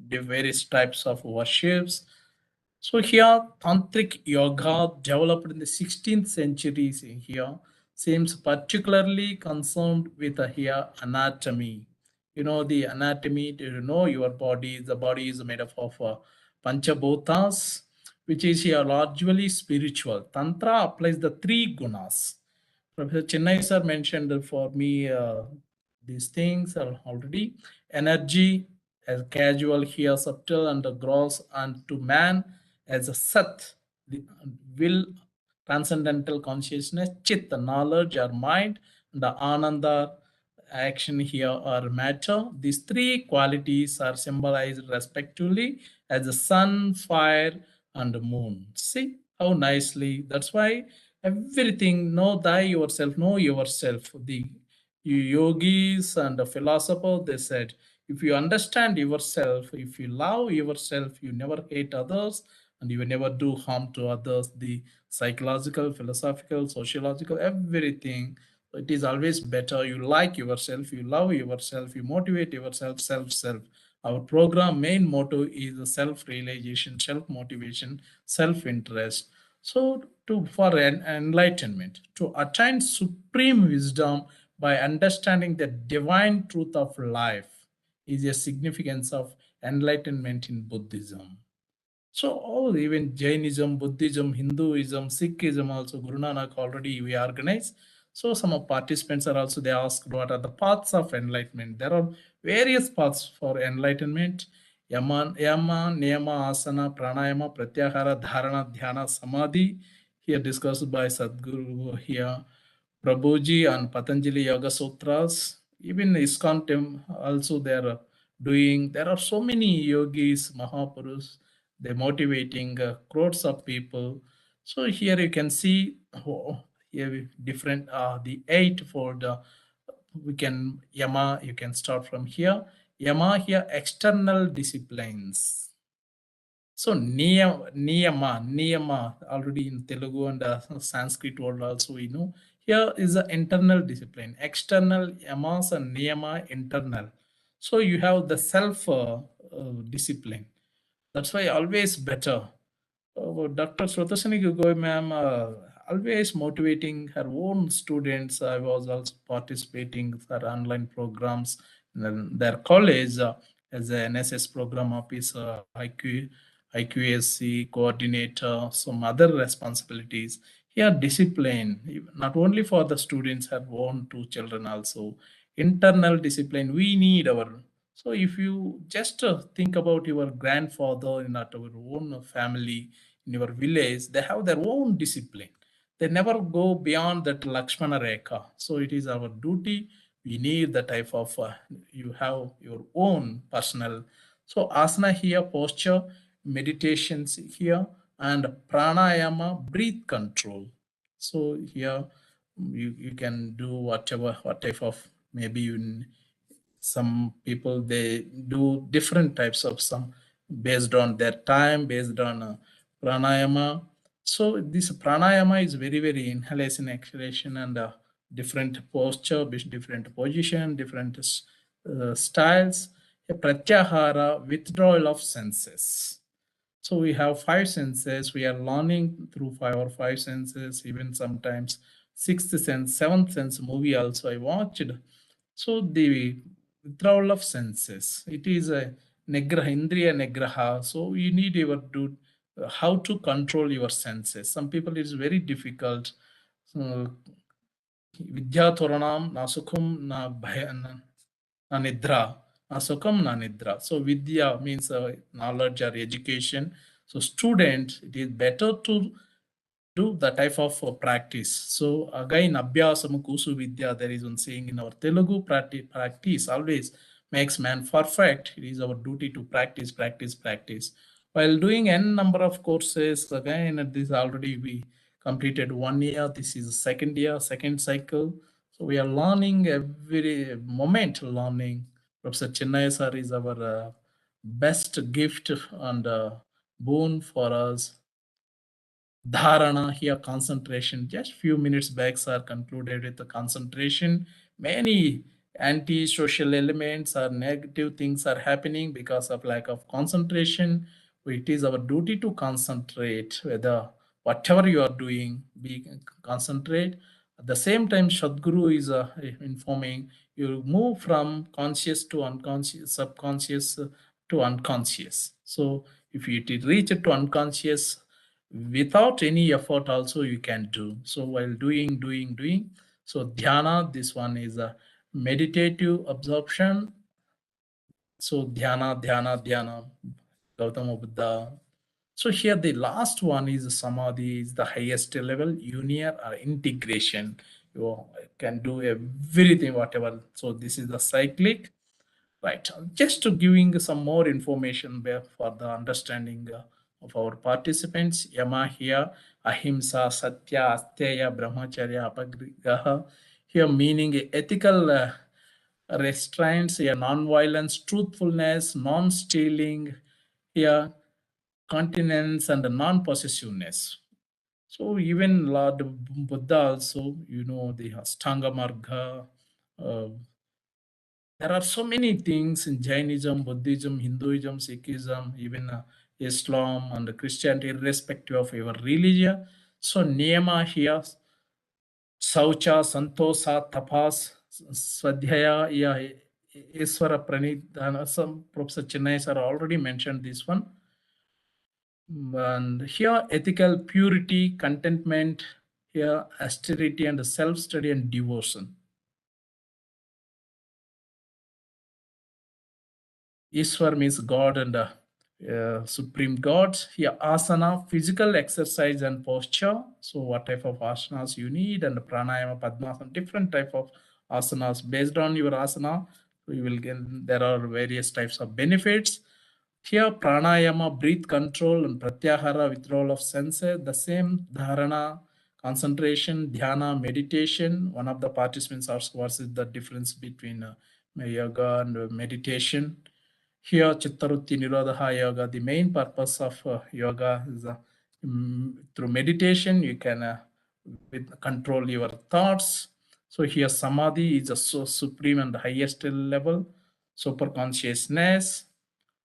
the various types of worships. So here, tantric yoga developed in the 16th century here seems particularly concerned with here anatomy. You know the anatomy, do you know your body? The body is made up of panchabhutas, which is here largely spiritual. Tantra applies the 3 gunas. Professor Chennai sir mentioned for me these things are already. Energy as casual here, subtle and gross, and to man as a sat, the will, transcendental consciousness, chit, knowledge or mind, and the ananda, action here or matter. These 3 qualities are symbolized respectively as the sun, fire, and moon. See how nicely. That's why everything, know yourself. The yogis and the philosophers, they said, if you understand yourself, if you love yourself, you never hate others and you will never do harm to others. The psychological, philosophical, sociological, everything, it is always better. You like yourself, you love yourself, you motivate yourself, self. Our program main motto is self-realization, self-motivation, self-interest. So for enlightenment, to attain supreme wisdom by understanding the divine truth of life is a significance of enlightenment in Buddhism. So all even Jainism, Buddhism, Hinduism, Sikhism also, Guru Nanak already we organize. So some of participants are also, they ask what are the paths of enlightenment. There are various paths for enlightenment. Yama, Niyama, Asana, Pranayama, Pratyahara, Dharana, Dhyana, Samadhi. Here discussed by Sadhguru here, Prabhuji and Patanjali Yoga Sutras. Even ISKCON also they are doing. There are so many yogis, Mahapurush, they're motivating crores of people. So here you can see here different the 8 for the we can Yama. You can start from here. Yama here external disciplines. So niyama already in Telugu and Sanskrit word also we know. Here is the internal discipline. External yamas and niyama internal. So you have the self discipline. That's why always better. Dr. Srotasani Gogoi ma'am always motivating her own students. I was also participating for online programs in their college as an NSS program officer, IQAC coordinator, some other responsibilities. Here, discipline, not only for the students, her own 2 children also. Internal discipline, we need our. So if you just think about your grandfather in our own family, in your village, they have their own discipline. They never go beyond that Lakshmana Rekha. So it is our duty. We need the type of, you have your own personal. So asana here, posture, meditations here, and pranayama, breath control. So here you can do what type of, maybe you some people they do different types of some based on their time, based on pranayama. So this pranayama is very inhalation, exhalation, and different posture, different position, different styles. A pratyahara, withdrawal of senses. So we have 5 senses. We are learning through 5 senses, even sometimes Sixth Sense, Seventh Sense movie also I watched. So the withdrawal of senses, it is a negraha, indriya negraha. So you need your do how to control your senses. Some people it is very difficult. Vidya thoranam na sukhum na bhaya na nidra, na sukham na nidra. So vidya means knowledge or education. So student, it is better to do the type of practice. So again, abhyasamu kusu vidya, there is one saying in our Telugu, practice always makes man perfect. It is our duty to practice, practice, practice. While doing n number of courses, again, this already we completed 1 year. This is the second year, second cycle. So we are learning every moment learning. Professor Chennai sir is our best gift and boon for us. Dharana here, concentration. Just few minutes back, sir concluded with the concentration. Many anti-social elements or negative things are happening because of lack of concentration. It is our duty to concentrate, whether whatever you are doing, be concentrate. At the same time, Sadhguru is informing you move from conscious to unconscious, subconscious to unconscious. So if you reach it to unconscious, without any effort also you can do. So while doing. So dhyana, this one is a meditative absorption. So dhyana, Gautama Buddha. So here the last one is samadhi, is the highest level, union or integration. You can do everything, whatever. So this is the cyclic. Right. Just to giving some more information for the understanding of our participants. Yama here, ahimsa, satya, asteya, brahmacharya, apagriha. Here meaning ethical restraints, non-violence, truthfulness, non-stealing, here continence and non-possessiveness. So even Lord Buddha also, the Ashtanga Marga, there are so many things in Jainism, Buddhism, Hinduism, Sikhism, even Islam and Christianity, irrespective of your religion. So niyama here, saucha, santosa, tapas, swadhyaya, Iswara Pranidhana. Some Professor Chennai sir already mentioned this one. And here ethical purity, contentment, here austerity and self-study and devotion. Ishwar means God and supreme God. Here asana, physical exercise and posture. So what type of asanas you need, and pranayama, padmasana, different type of asanas. Based on your asana, we will get, there are various types of benefits. Here pranayama, breath control, and pratyahara, withdrawal of senses. The same dharana, concentration, dhyana, meditation. One of the participants asked what is the difference between yoga and meditation. Here, Chittarutti Nirodha Yoga, the main purpose of yoga is through meditation, you can control your thoughts. So here, Samadhi is a supreme and highest level, super consciousness.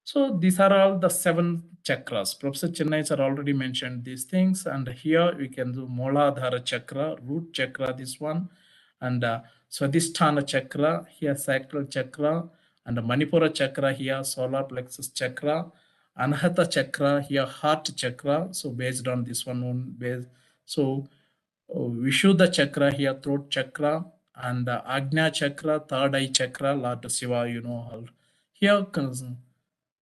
So these are all the 7 chakras. Professor Chennai sir already mentioned these things. And here we can do Moladhara chakra, root chakra, this one. And Swadhisthana chakra, here sacral chakra. And Manipura chakra here, solar plexus chakra. Anahata chakra here, heart chakra. So based on this one, so Vishuddha chakra here, throat chakra. And Agnya chakra, third eye chakra, Lord Shiva, here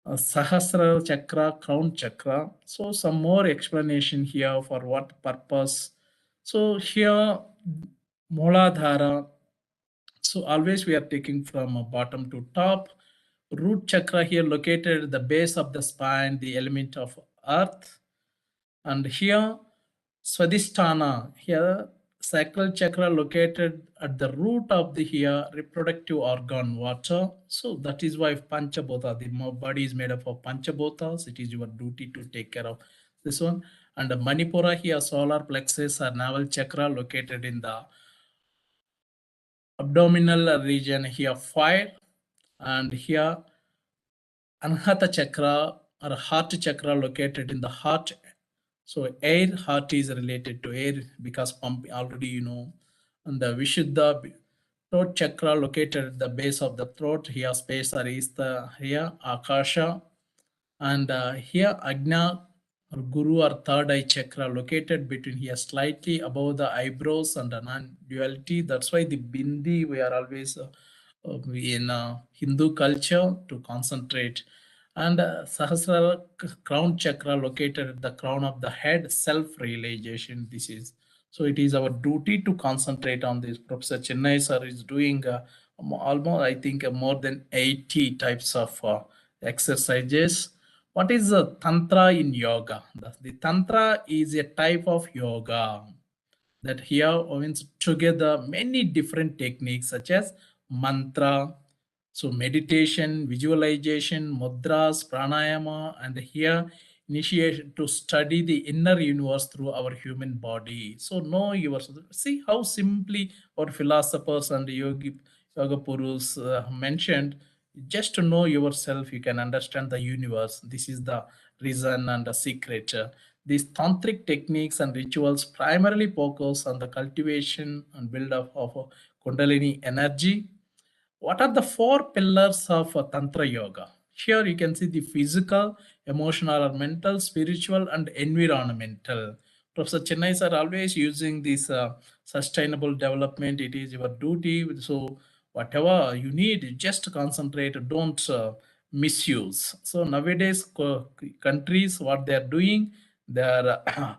Sahasra chakra, crown chakra. So some more explanation here for what purpose. So here Moladhara. So always we are taking from bottom to top. Root chakra here located at the base of the spine, the element of earth. And here Swadhisthana, here sacral chakra located at the root of the here reproductive organ, water. So that is why Panchabhota, the body is made up of Panchabhotas. It is your duty to take care of this one. And the Manipura here, solar plexus or navel chakra located in the abdominal region, here fire. And here Anahata chakra or heart chakra located in the heart So air heart is related to air because pump already you know. And the Vishuddha throat chakra located at the base of the throat. Here space are is the here Akasha. And here Agna or Guru or third eye chakra located between here slightly above the eyebrows and the non-duality. That's why the bindi we are always in Hindu culture to concentrate. And Sahasrara crown chakra located at the crown of the head, self-realization. This is so it is our duty to concentrate on this. Professor Chennai sir is doing almost I think more than 80 types of exercises. What is the Tantra in yoga? The Tantra is a type of yoga that here means together many different techniques such as mantra, so meditation, visualization, mudras, pranayama, and here initiation to study the inner universe through our human body. So know yourself. See how simply our philosophers and yoga gurus mentioned. Just to know yourself, you can understand the universe. This is the reason and the secret. These tantric techniques and rituals primarily focus on the cultivation and build-up of Kundalini energy. What are the four pillars of Tantra Yoga? Here you can see the physical, emotional, or mental, spiritual, and environmental. Professor Chennai are always using this sustainable development. It is your duty. So whatever you need, just concentrate. Don't misuse. So nowadays, countries what they are doing, they are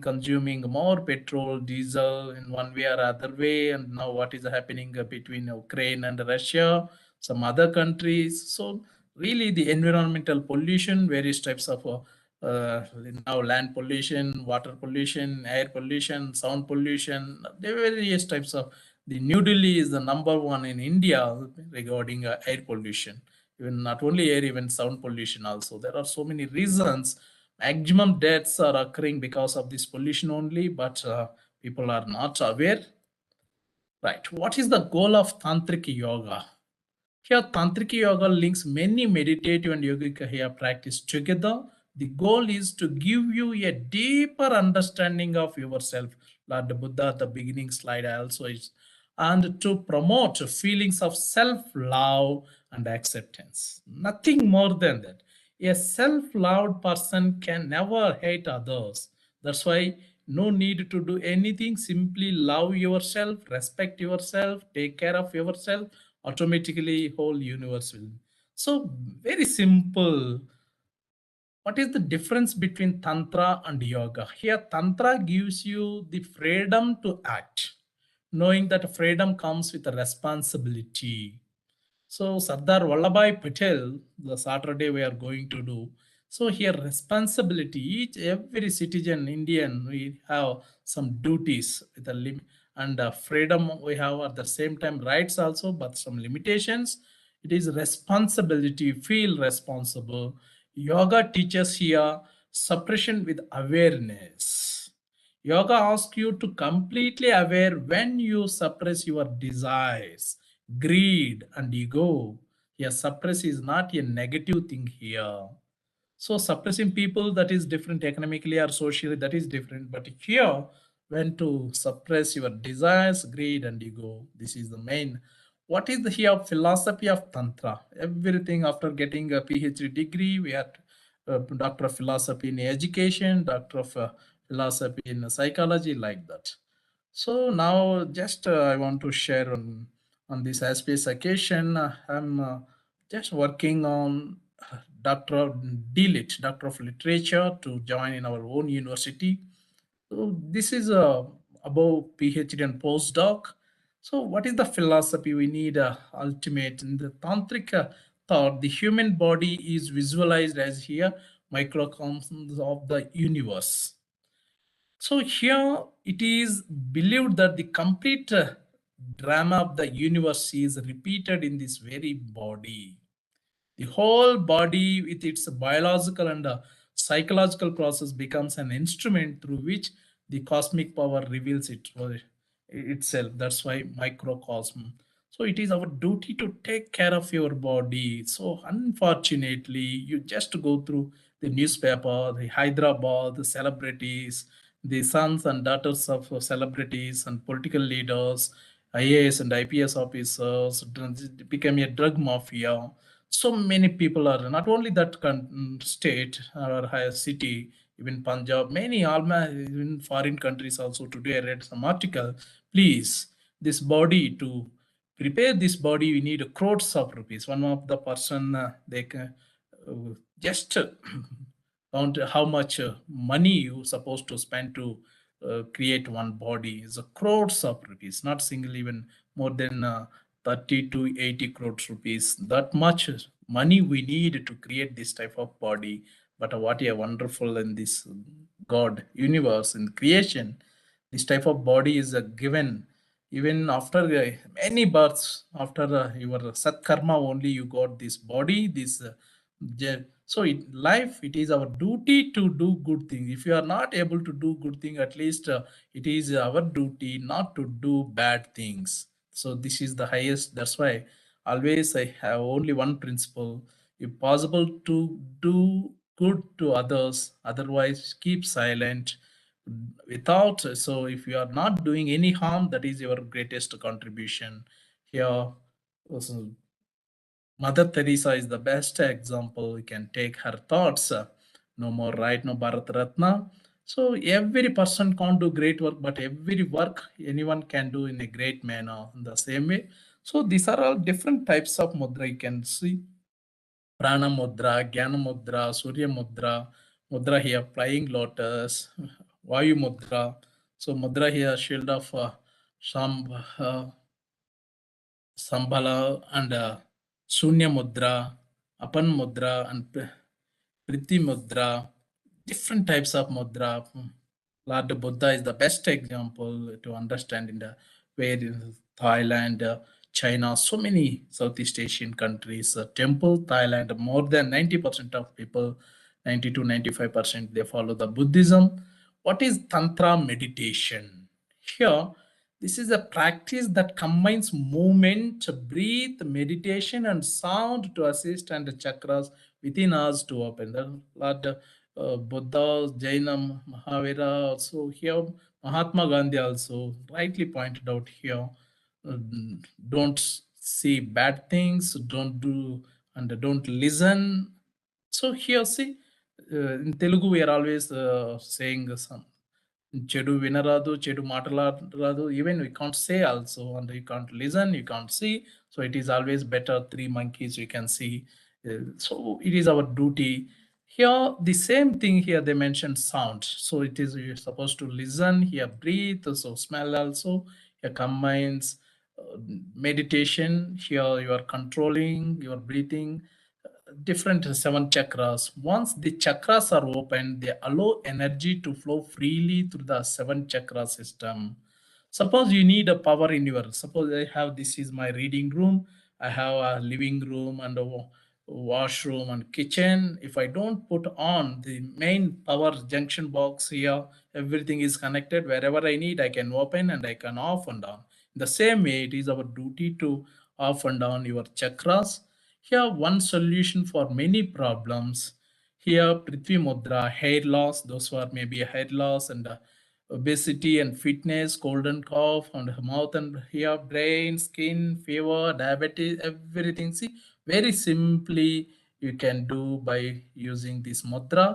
consuming more petrol, diesel in one way or other way. And now what is happening between Ukraine and Russia, some other countries. So really the environmental pollution, various types of now land pollution, water pollution, air pollution, sound pollution, there are various types of. The New Delhi is the number one in India regarding air pollution. Even not only air, even sound pollution also. There are so many reasons. Maximum deaths are occurring because of this pollution only, but people are not aware. Right. What is the goal of Tantric Yoga? Here, Tantric Yoga links many meditative and yogic here practice together. The goal is to give you a deeper understanding of yourself. Lord Buddha, the beginning slide also is, and to promote feelings of self-love and acceptance. Nothing more than that. A self-loved person can never hate others. That's why no need to do anything. Simply love yourself, respect yourself, take care of yourself. Automatically, whole universe will. So very simple. What is the difference between Tantra and Yoga? Here, Tantra gives you the freedom to act, knowing that freedom comes with a responsibility. So Sardar Vallabhai Patel, the Saturday we are going to do. So here responsibility, every citizen Indian, we have some duties with a limit and freedom we have at the same time rights also, but some limitations. It is responsibility, feel responsible. Yoga teaches here suppression with awareness. Yoga asks you to completely aware when you suppress your desires, greed, and ego. Here, suppress is not a negative thing here. So suppressing people, that is different economically or socially, that is different. But here, when to suppress your desires, greed, and ego, this is the main. What is the here philosophy of Tantra? Everything after getting a PhD degree, we are Doctor of Philosophy in Education, Doctor of Philosophy in Psychology, like that. So now just I want to share on this auspicious occasion. I'm just working on Doctor of DLit, Doctor of Literature, to join in our own university. So this is above PhD and postdoc. So what is the philosophy we need? Ultimate in the tantric thought, the human body is visualized as here microcosms of the universe. So here it is believed that the complete drama of the universe is repeated in this very body. The whole body with its biological and psychological process becomes an instrument through which the cosmic power reveals itself. That's why microcosm. So it is our duty to take care of your body. So unfortunately, you just go through the newspaper, the Hyderabad, the celebrities, the sons and daughters of celebrities and political leaders, IAS and IPS officers, became a drug mafia. So many people are not only that state or higher city, even Punjab, many almost even foreign countries also. Today I read some article. Please, this body to prepare this body, we need crores of rupees. One of the person they can just count how much money you supposed to spend to create one body is a crores of rupees, not single, even more than 30 to 80 crores rupees. That much money we need to create this type of body. But what a wonderful in this God universe in creation, this type of body is given even after many births, after your sat karma only you got this body, this so in life it is our duty to do good things. If you are not able to do good thing, at least it is our duty not to do bad things. So this is the highest. That's why always I have only one principle: if possible to do good to others, otherwise keep silent. Without, so if you are not doing any harm, that is your greatest contribution here. Also, Mother Teresa is the best example. We can take her thoughts. No more right, no Bharat Ratna. So every person can't do great work, but every work anyone can do in a great manner in the same way. So these are all different types of mudra. You can see Prana mudra, Jnana mudra, Surya mudra, mudra here, flying lotus, Vayu mudra. So mudra here, shield of Sambhala and Sunya Mudra, Apan Mudra, and Priti Mudra, different types of mudra. Lord Buddha is the best example to understand in the where in Thailand, China, so many Southeast Asian countries, temple, Thailand, more than 90% of people, 90 to 95%, they follow the Buddhism. What is Tantra meditation? Here, this is a practice that combines movement, breath, meditation, and sound to assist and the chakras within us to open. The Lord Buddha, Jaina, Mahavira, also here, Mahatma Gandhi also rightly pointed out here. uh, don't see bad things, don't do, and don't listen. So here, see, in Telugu, we are always saying some చెడు వినరాదు, చెడు మాట్లాడరాదు. Even we can't say also, and you can't listen, you can't see. So it is always better three monkeys you can see. So it is our duty. Here, the same thing here they mentioned sound. So it is you're supposed to listen, here breathe, so smell also. Here combines meditation. Here you are controlling your breathing, different seven chakras. Once the chakras are open, they allow energy to flow freely through the seven chakra system. Suppose you need a power in your, suppose I have, this is my reading room, I have a living room and a washroom and kitchen. If I don't put on the main power junction box here, everything is connected. Wherever I need, I can open and I can off and on. In the same way, it is our duty to off and on your chakras. Here, one solution for many problems. Here, Prithvi Mudra, hair loss, those who are maybe hair loss and obesity and fitness, cold and cough, and mouth and here, brain, skin, fever, diabetes, everything. See, very simply you can do by using this mudra.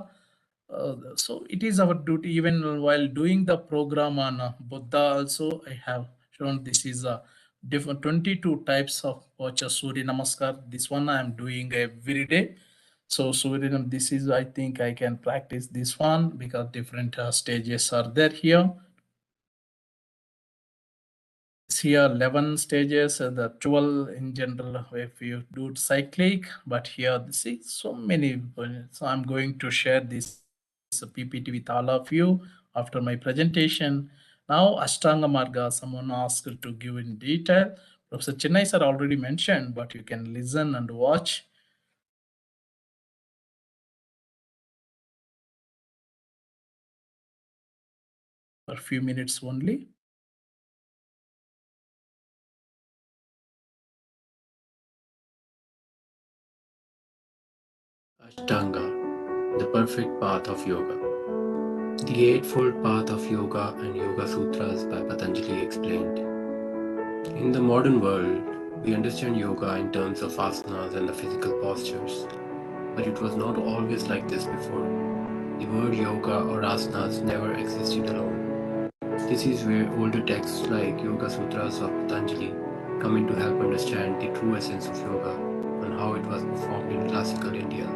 So it is our duty, even while doing the program on Buddha also, I have shown this is a different 22 types of posture Surya Namaskar. This one I am doing every day. So Surya, this is, I think I can practice this one because different stages are there here. Here 11 stages, the 12 in general if you do cyclic, but here see so many. So I'm going to share this PPT with all of you after my presentation. Now Ashtanga Marga, someone asked to give in detail. Professor Chennai sir already mentioned, but you can listen and watch for a few minutes only. Ashtanga, the perfect path of yoga. The Eightfold Path of Yoga and Yoga Sutras by Patanjali explained. In the modern world, we understand yoga in terms of asanas and the physical postures, but it was not always like this before. The word yoga or asanas never existed alone. This is where older texts like Yoga Sutras of Patanjali come in to help understand the true essence of yoga and how it was performed in classical India,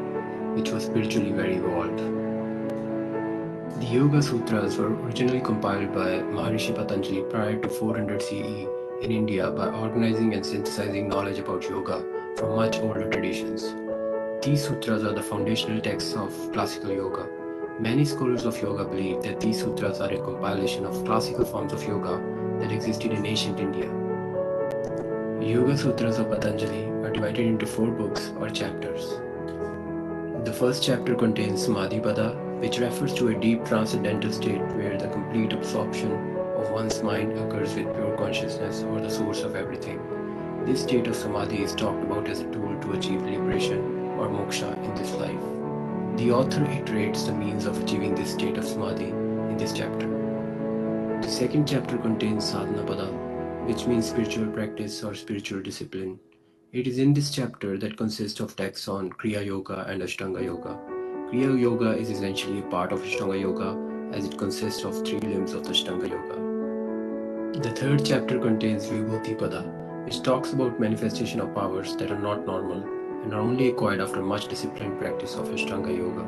which was spiritually very evolved. The Yoga Sutras were originally compiled by Maharishi Patanjali prior to 400 CE in India by organizing and synthesizing knowledge about yoga from much older traditions. These sutras are the foundational texts of classical yoga. Many scholars of yoga believe that these sutras are a compilation of classical forms of yoga that existed in ancient India. Yoga Sutras of Patanjali are divided into 4 books or chapters. The first chapter contains Samadhipada, which refers to a deep transcendental state where the complete absorption of one's mind occurs with pure consciousness or the source of everything. This state of Samadhi is talked about as a tool to achieve liberation or moksha in this life. The author iterates the means of achieving this state of Samadhi in this chapter. The second chapter contains Sadhanapada, which means spiritual practice or spiritual discipline. It is in this chapter that consists of texts on Kriya Yoga and Ashtanga Yoga. Kriya Yoga is essentially a part of Ashtanga Yoga as it consists of 3 limbs of the Ashtanga Yoga. The third chapter contains Vibhuti-pada, which talks about manifestation of powers that are not normal and are only acquired after much disciplined practice of Ashtanga Yoga.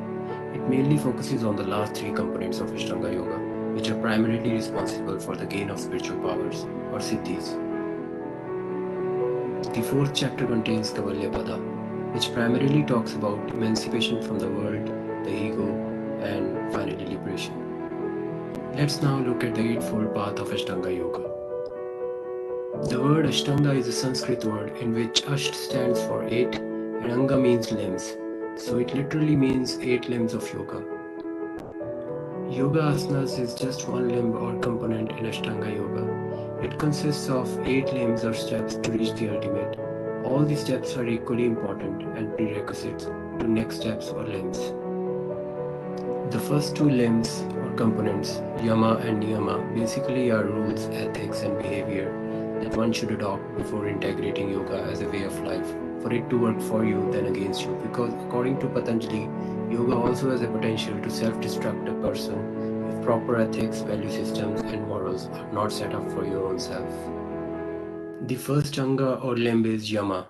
It mainly focuses on the last 3 components of Ashtanga Yoga, which are primarily responsible for the gain of spiritual powers or siddhis. The fourth chapter contains Kavalya-pada, which primarily talks about emancipation from the world, the ego, and finally liberation. Let's now look at the Eightfold Path of Ashtanga Yoga. The word Ashtanga is a Sanskrit word in which Asht stands for 8 and Anga means limbs, so it literally means 8 limbs of yoga. Yoga asanas is just one limb or component in Ashtanga Yoga. It consists of 8 limbs or steps to reach the ultimate. All these steps are equally important and prerequisites to next steps or limbs. The first 2 limbs or components, yama and niyama, basically are rules, ethics and behavior that one should adopt before integrating yoga as a way of life, for it to work for you than against you, because according to Patanjali, yoga also has a potential to self-destruct a person if proper ethics, value systems and morals are not set up for your own self. The first anga or limb is yama.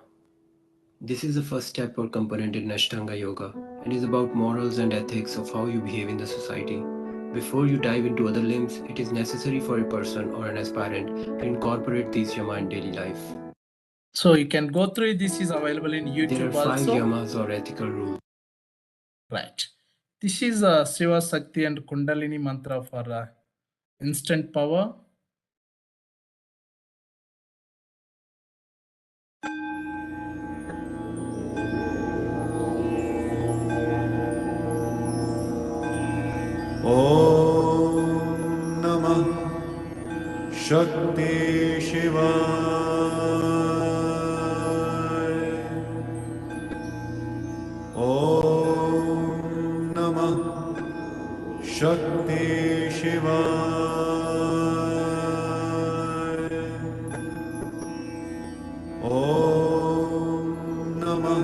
This is the first step or component in Ashtanga Yoga and is about morals and ethics of how you behave in the society. Before you dive into other limbs, it is necessary for a person or an aspirant to incorporate these yama in daily life. So you can go through. This is available in There YouTube are 5 also. yamas or ethical rules. Right. This is Shiva Sakti and Kundalini mantra for instant power. Om Namah Shakti Shivaya. Om Namah Shakti Shivaya. Om Namah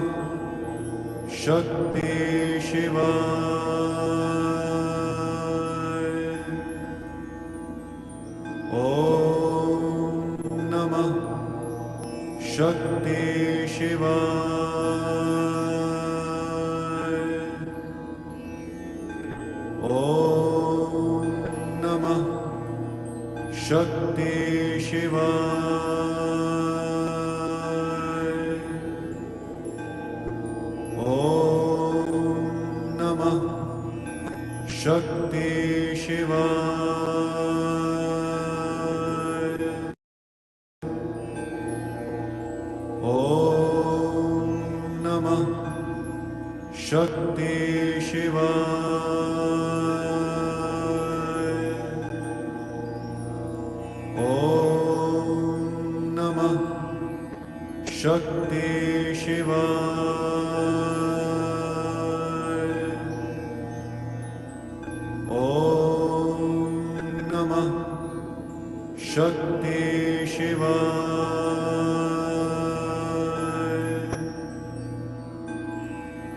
Shakti Shivaya. Om Namah Shakti Shivaya. Om Namah Shakti Shivaya. Om Namah Shakti Shivaya. Om Namah Shakti Shivaya. Om Namah Shakti Shivaya.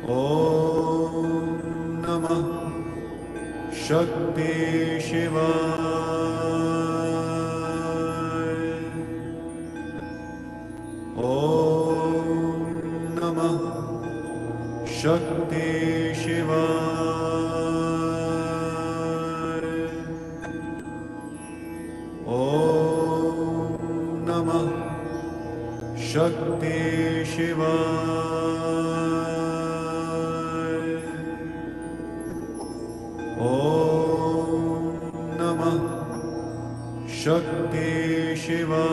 Om Namah Shakti Shivaya. Om Namah Shakti Shivaya. Om Namah Shakti Shivaya. Om Namah Shakti Shivaya.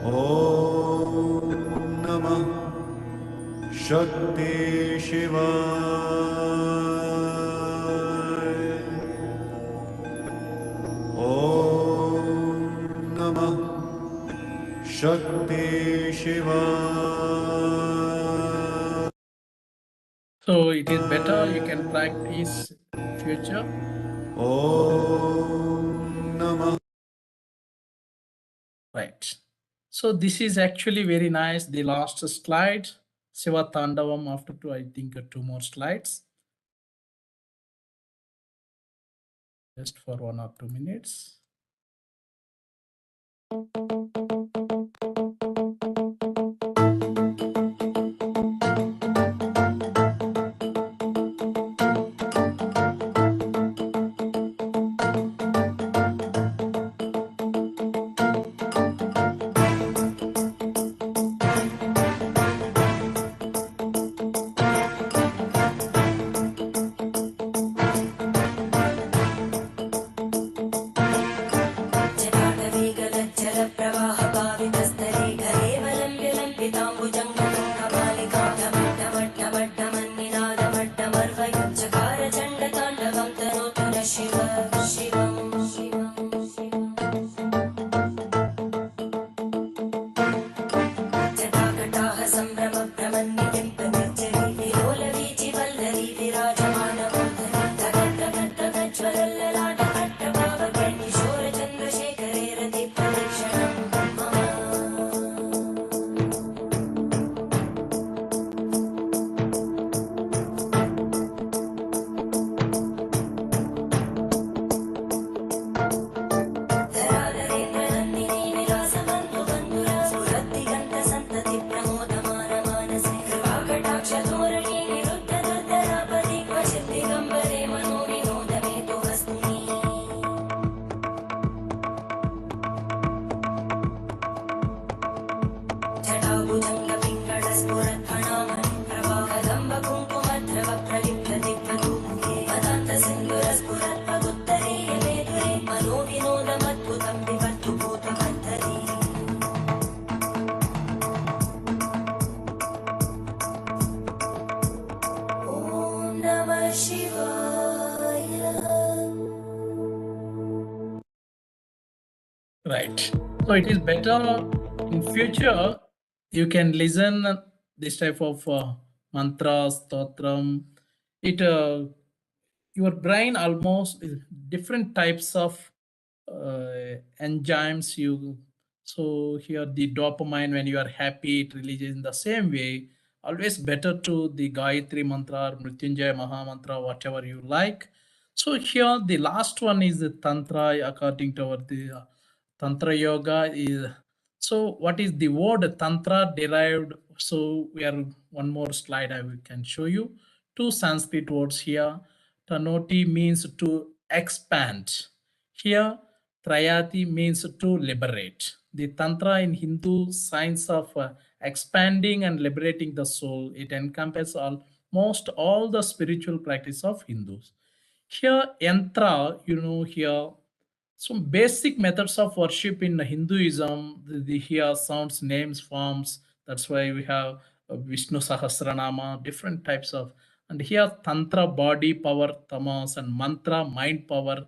Om Namah Shakti Shivaya. Om Namah Shakti Shivaya. So it is better you can practice future. Om Namah. Right. So this is actually very nice. The last slide, Shiva Tandavam after two, I think 2 more slides. Just for 1 or 2 minutes. Right. So it is better in future you can listen this type of mantras, stotram. It your brain almost is different types of enzymes you. So here the dopamine, when you are happy, it releases in the same way. Always better to the Gayatri mantra or Mrityunjaya Maha mantra, whatever you like. So here the last one is the Tantra, according to our the Tantra yoga is. So what is the word Tantra derived? So we are one more slide I can show you. 2 Sanskrit words here. Tanoti means to expand. Here, Trayati means to liberate. The Tantra in Hindu science of expanding and liberating the soul. It encompasses almost all the spiritual practice of Hindus. Here, Yantra, here some basic methods of worship in Hinduism. The here sounds, names, forms. That's why we have Vishnu Sahasranama, different types of. And here Tantra, body power, tamas, and mantra, mind power,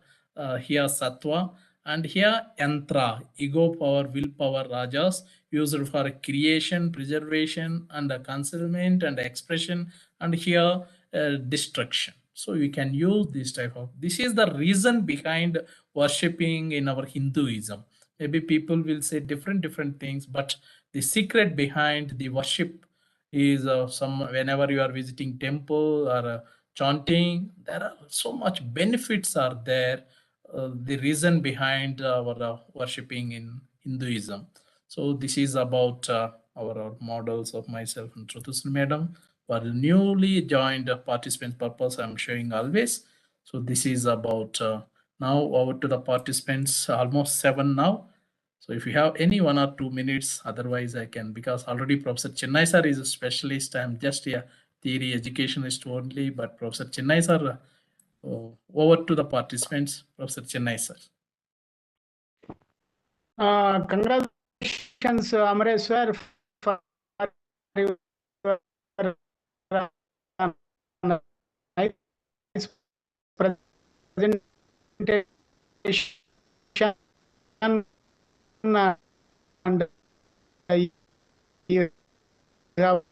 here Sattva. And here Yantra, ego power, willpower, rajas, used for creation, preservation, and concealment and expression. And here destruction. So you can use this type of. This is the reason behind worshipping in our Hinduism. Maybe people will say different things, but the secret behind the worship is some whenever you are visiting temple or chanting, there are so much benefits are there. The reason behind our worshipping in Hinduism. So this is about our models of myself and Truthusri Madam. For the newly joined participant purpose, I'm showing always. So this is about now over to the participants, almost 7 now. So if you have any 1 or 2 minutes, otherwise I can, because already Professor Chennai sir is a specialist. I'm just a theory educationist only, but Professor Chennai sir, over to the participants, Professor Chennai sir. Congratulations, Amrit sir, for your nice presentation, and you have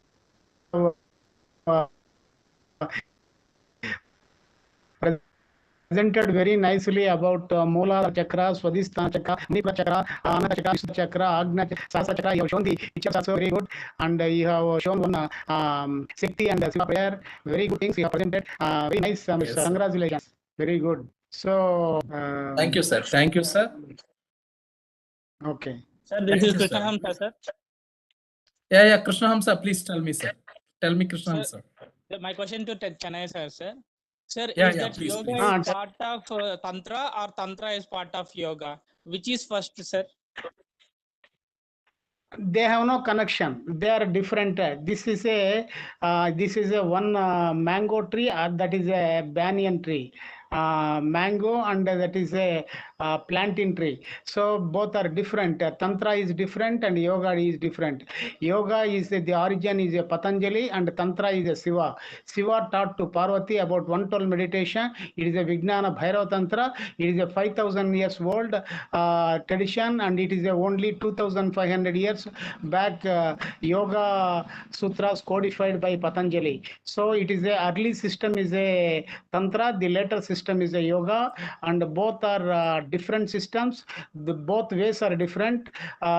presented very nicely about Moola Chakra, Swadhisthana Chakra, Manipura Chakra, Anahata Chakra, Visuddha Chakra, Agna Sahasra Chakra. You have shown the pictures also very good, and you have shown one Shakti and Shiva prayer. Very good things you have presented. Very nice, Mr. Yes. Congratulations. Very good. So Thank you, sir. Thank you, sir. Okay. Sir, Thank this is you, Krishna sir. Hamsa, sir. Yeah, Krishna Hamsa, please tell me, sir. Tell me, Krishna Hamsa. My question to Chennai sir, sir. Sir, Yeah, is that please, yoga please. is part of Tantra or Tantra is part of yoga? Which is first, sir? They have no connection. They are different. This is a one mango tree, that is a banyan tree. Mango, and that is a plantain tree. So both are different. Tantra is different and yoga is different. Yoga is the origin is a Patanjali, and Tantra is a Shiva. Shiva taught to Parvati about 112 meditation. It is a Vijnana Bhairava Tantra. It is a 5,000 years old tradition, and it is a only 2,500 years back yoga sutras codified by Patanjali. So it is a early system is a Tantra, the later system is a yoga, and both are different systems. Both ways are different.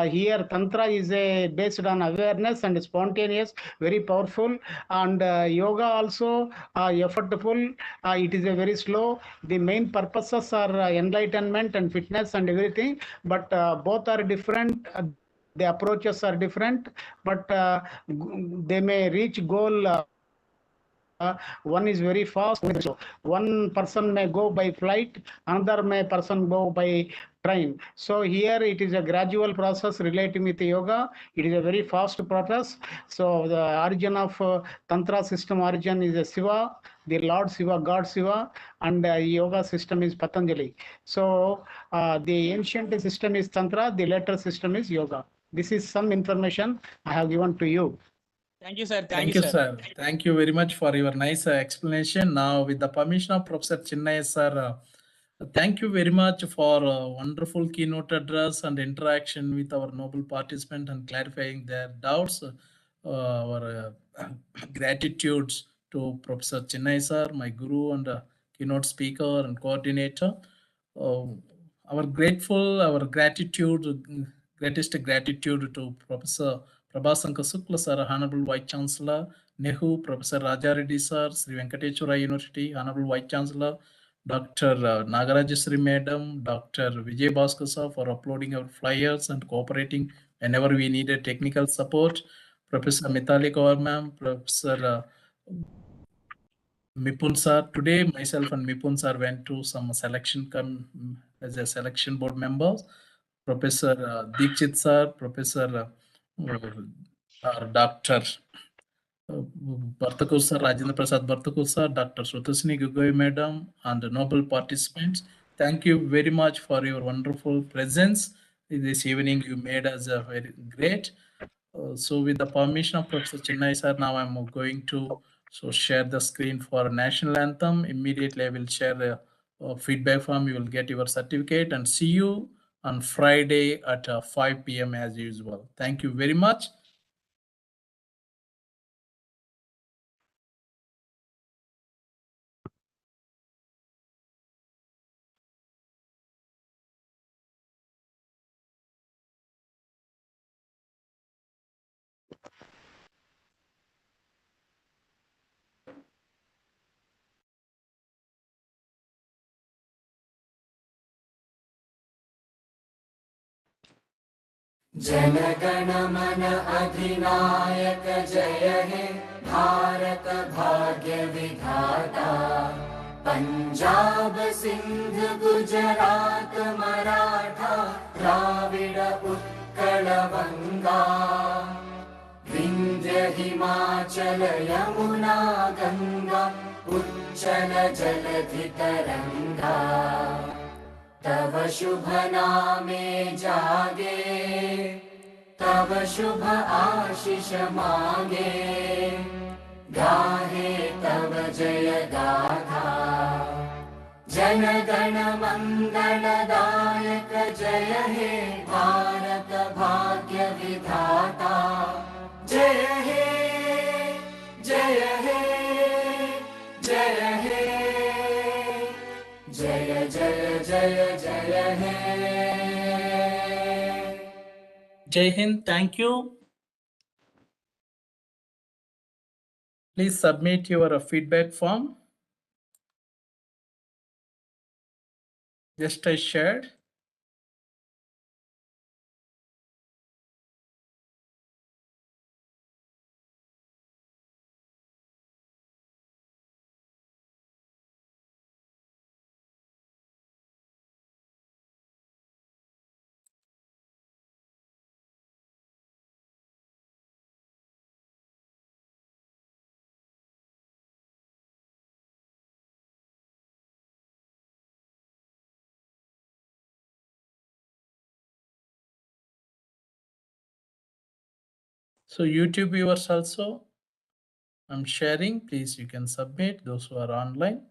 Here Tantra is based on awareness and spontaneous, very powerful, and yoga also effortful. It is a very slow. The main purposes are enlightenment and fitness and everything, but both are different. The approaches are different, but they may reach goal. One is very fast. One person may go by flight, another person go by train. So here it is a gradual process relating with yoga. It is a very fast process. So the origin of Tantra system origin is a Shiva, the Lord Shiva, God Shiva, and yoga system is Patanjali. So the ancient system is Tantra, the later system is yoga. This is some information I have given to you. Thank you, sir. Thank you, sir. Thank you very much for your nice explanation. Now, with the permission of Professor Chennai, sir, thank you very much for a wonderful keynote address and interaction with our noble participant and clarifying their doubts. Our gratitudes to Professor Chennai, sir, my guru and keynote speaker and coordinator. Our greatest gratitude to Professor Prabhasankar Sukla sir, Honorable Vice Chancellor, NEHU, Professor Raja Reddy sir, Sri Venkateswara University, Honorable Vice Chancellor, Dr. Nagarajasri Madam, Dr. Vijay Bhaskar sir for uploading our flyers and cooperating whenever we needed technical support, Professor Mitali Kaur ma'am, Professor Mipun sir. Today, myself and Mipun sir went to some selection as a selection board members. Professor Deekshit sir, Professor Dr. Bartakur sir, Rajendra Prasad Bartakur sir, Dr. Srutasini Gugoi madam, and the noble participants. Thank you very much for your wonderful presence this evening. You made us very great. So with the permission of Professor Chennai sir, now I'm going to share the screen for national anthem. Immediately I will share the feedback form. You will get your certificate, and see you on Friday at 5 p.m. as usual. Thank you very much. जनगण मन अधिनायक जय हे भारत भाग्य विधाता पंजाब सिंध गुजरात मराठा द्राविड उत्कल बंगा विंध्य हिमाचल यमुना गंगा उच्चल जलधि तरंगा तव शुभ नामे जागे तव शुभ आशीष मांगे गाहे तव जय गाथा जन गण मंगलदायक जय हे भारत भाग्य विधाता जय हे जय हे जय हे जय जय जय जय हे Jai Hind, thank you. Please submit your feedback form. Just I shared. So YouTube viewers also, I'm sharing. Please, you can submit those who are online.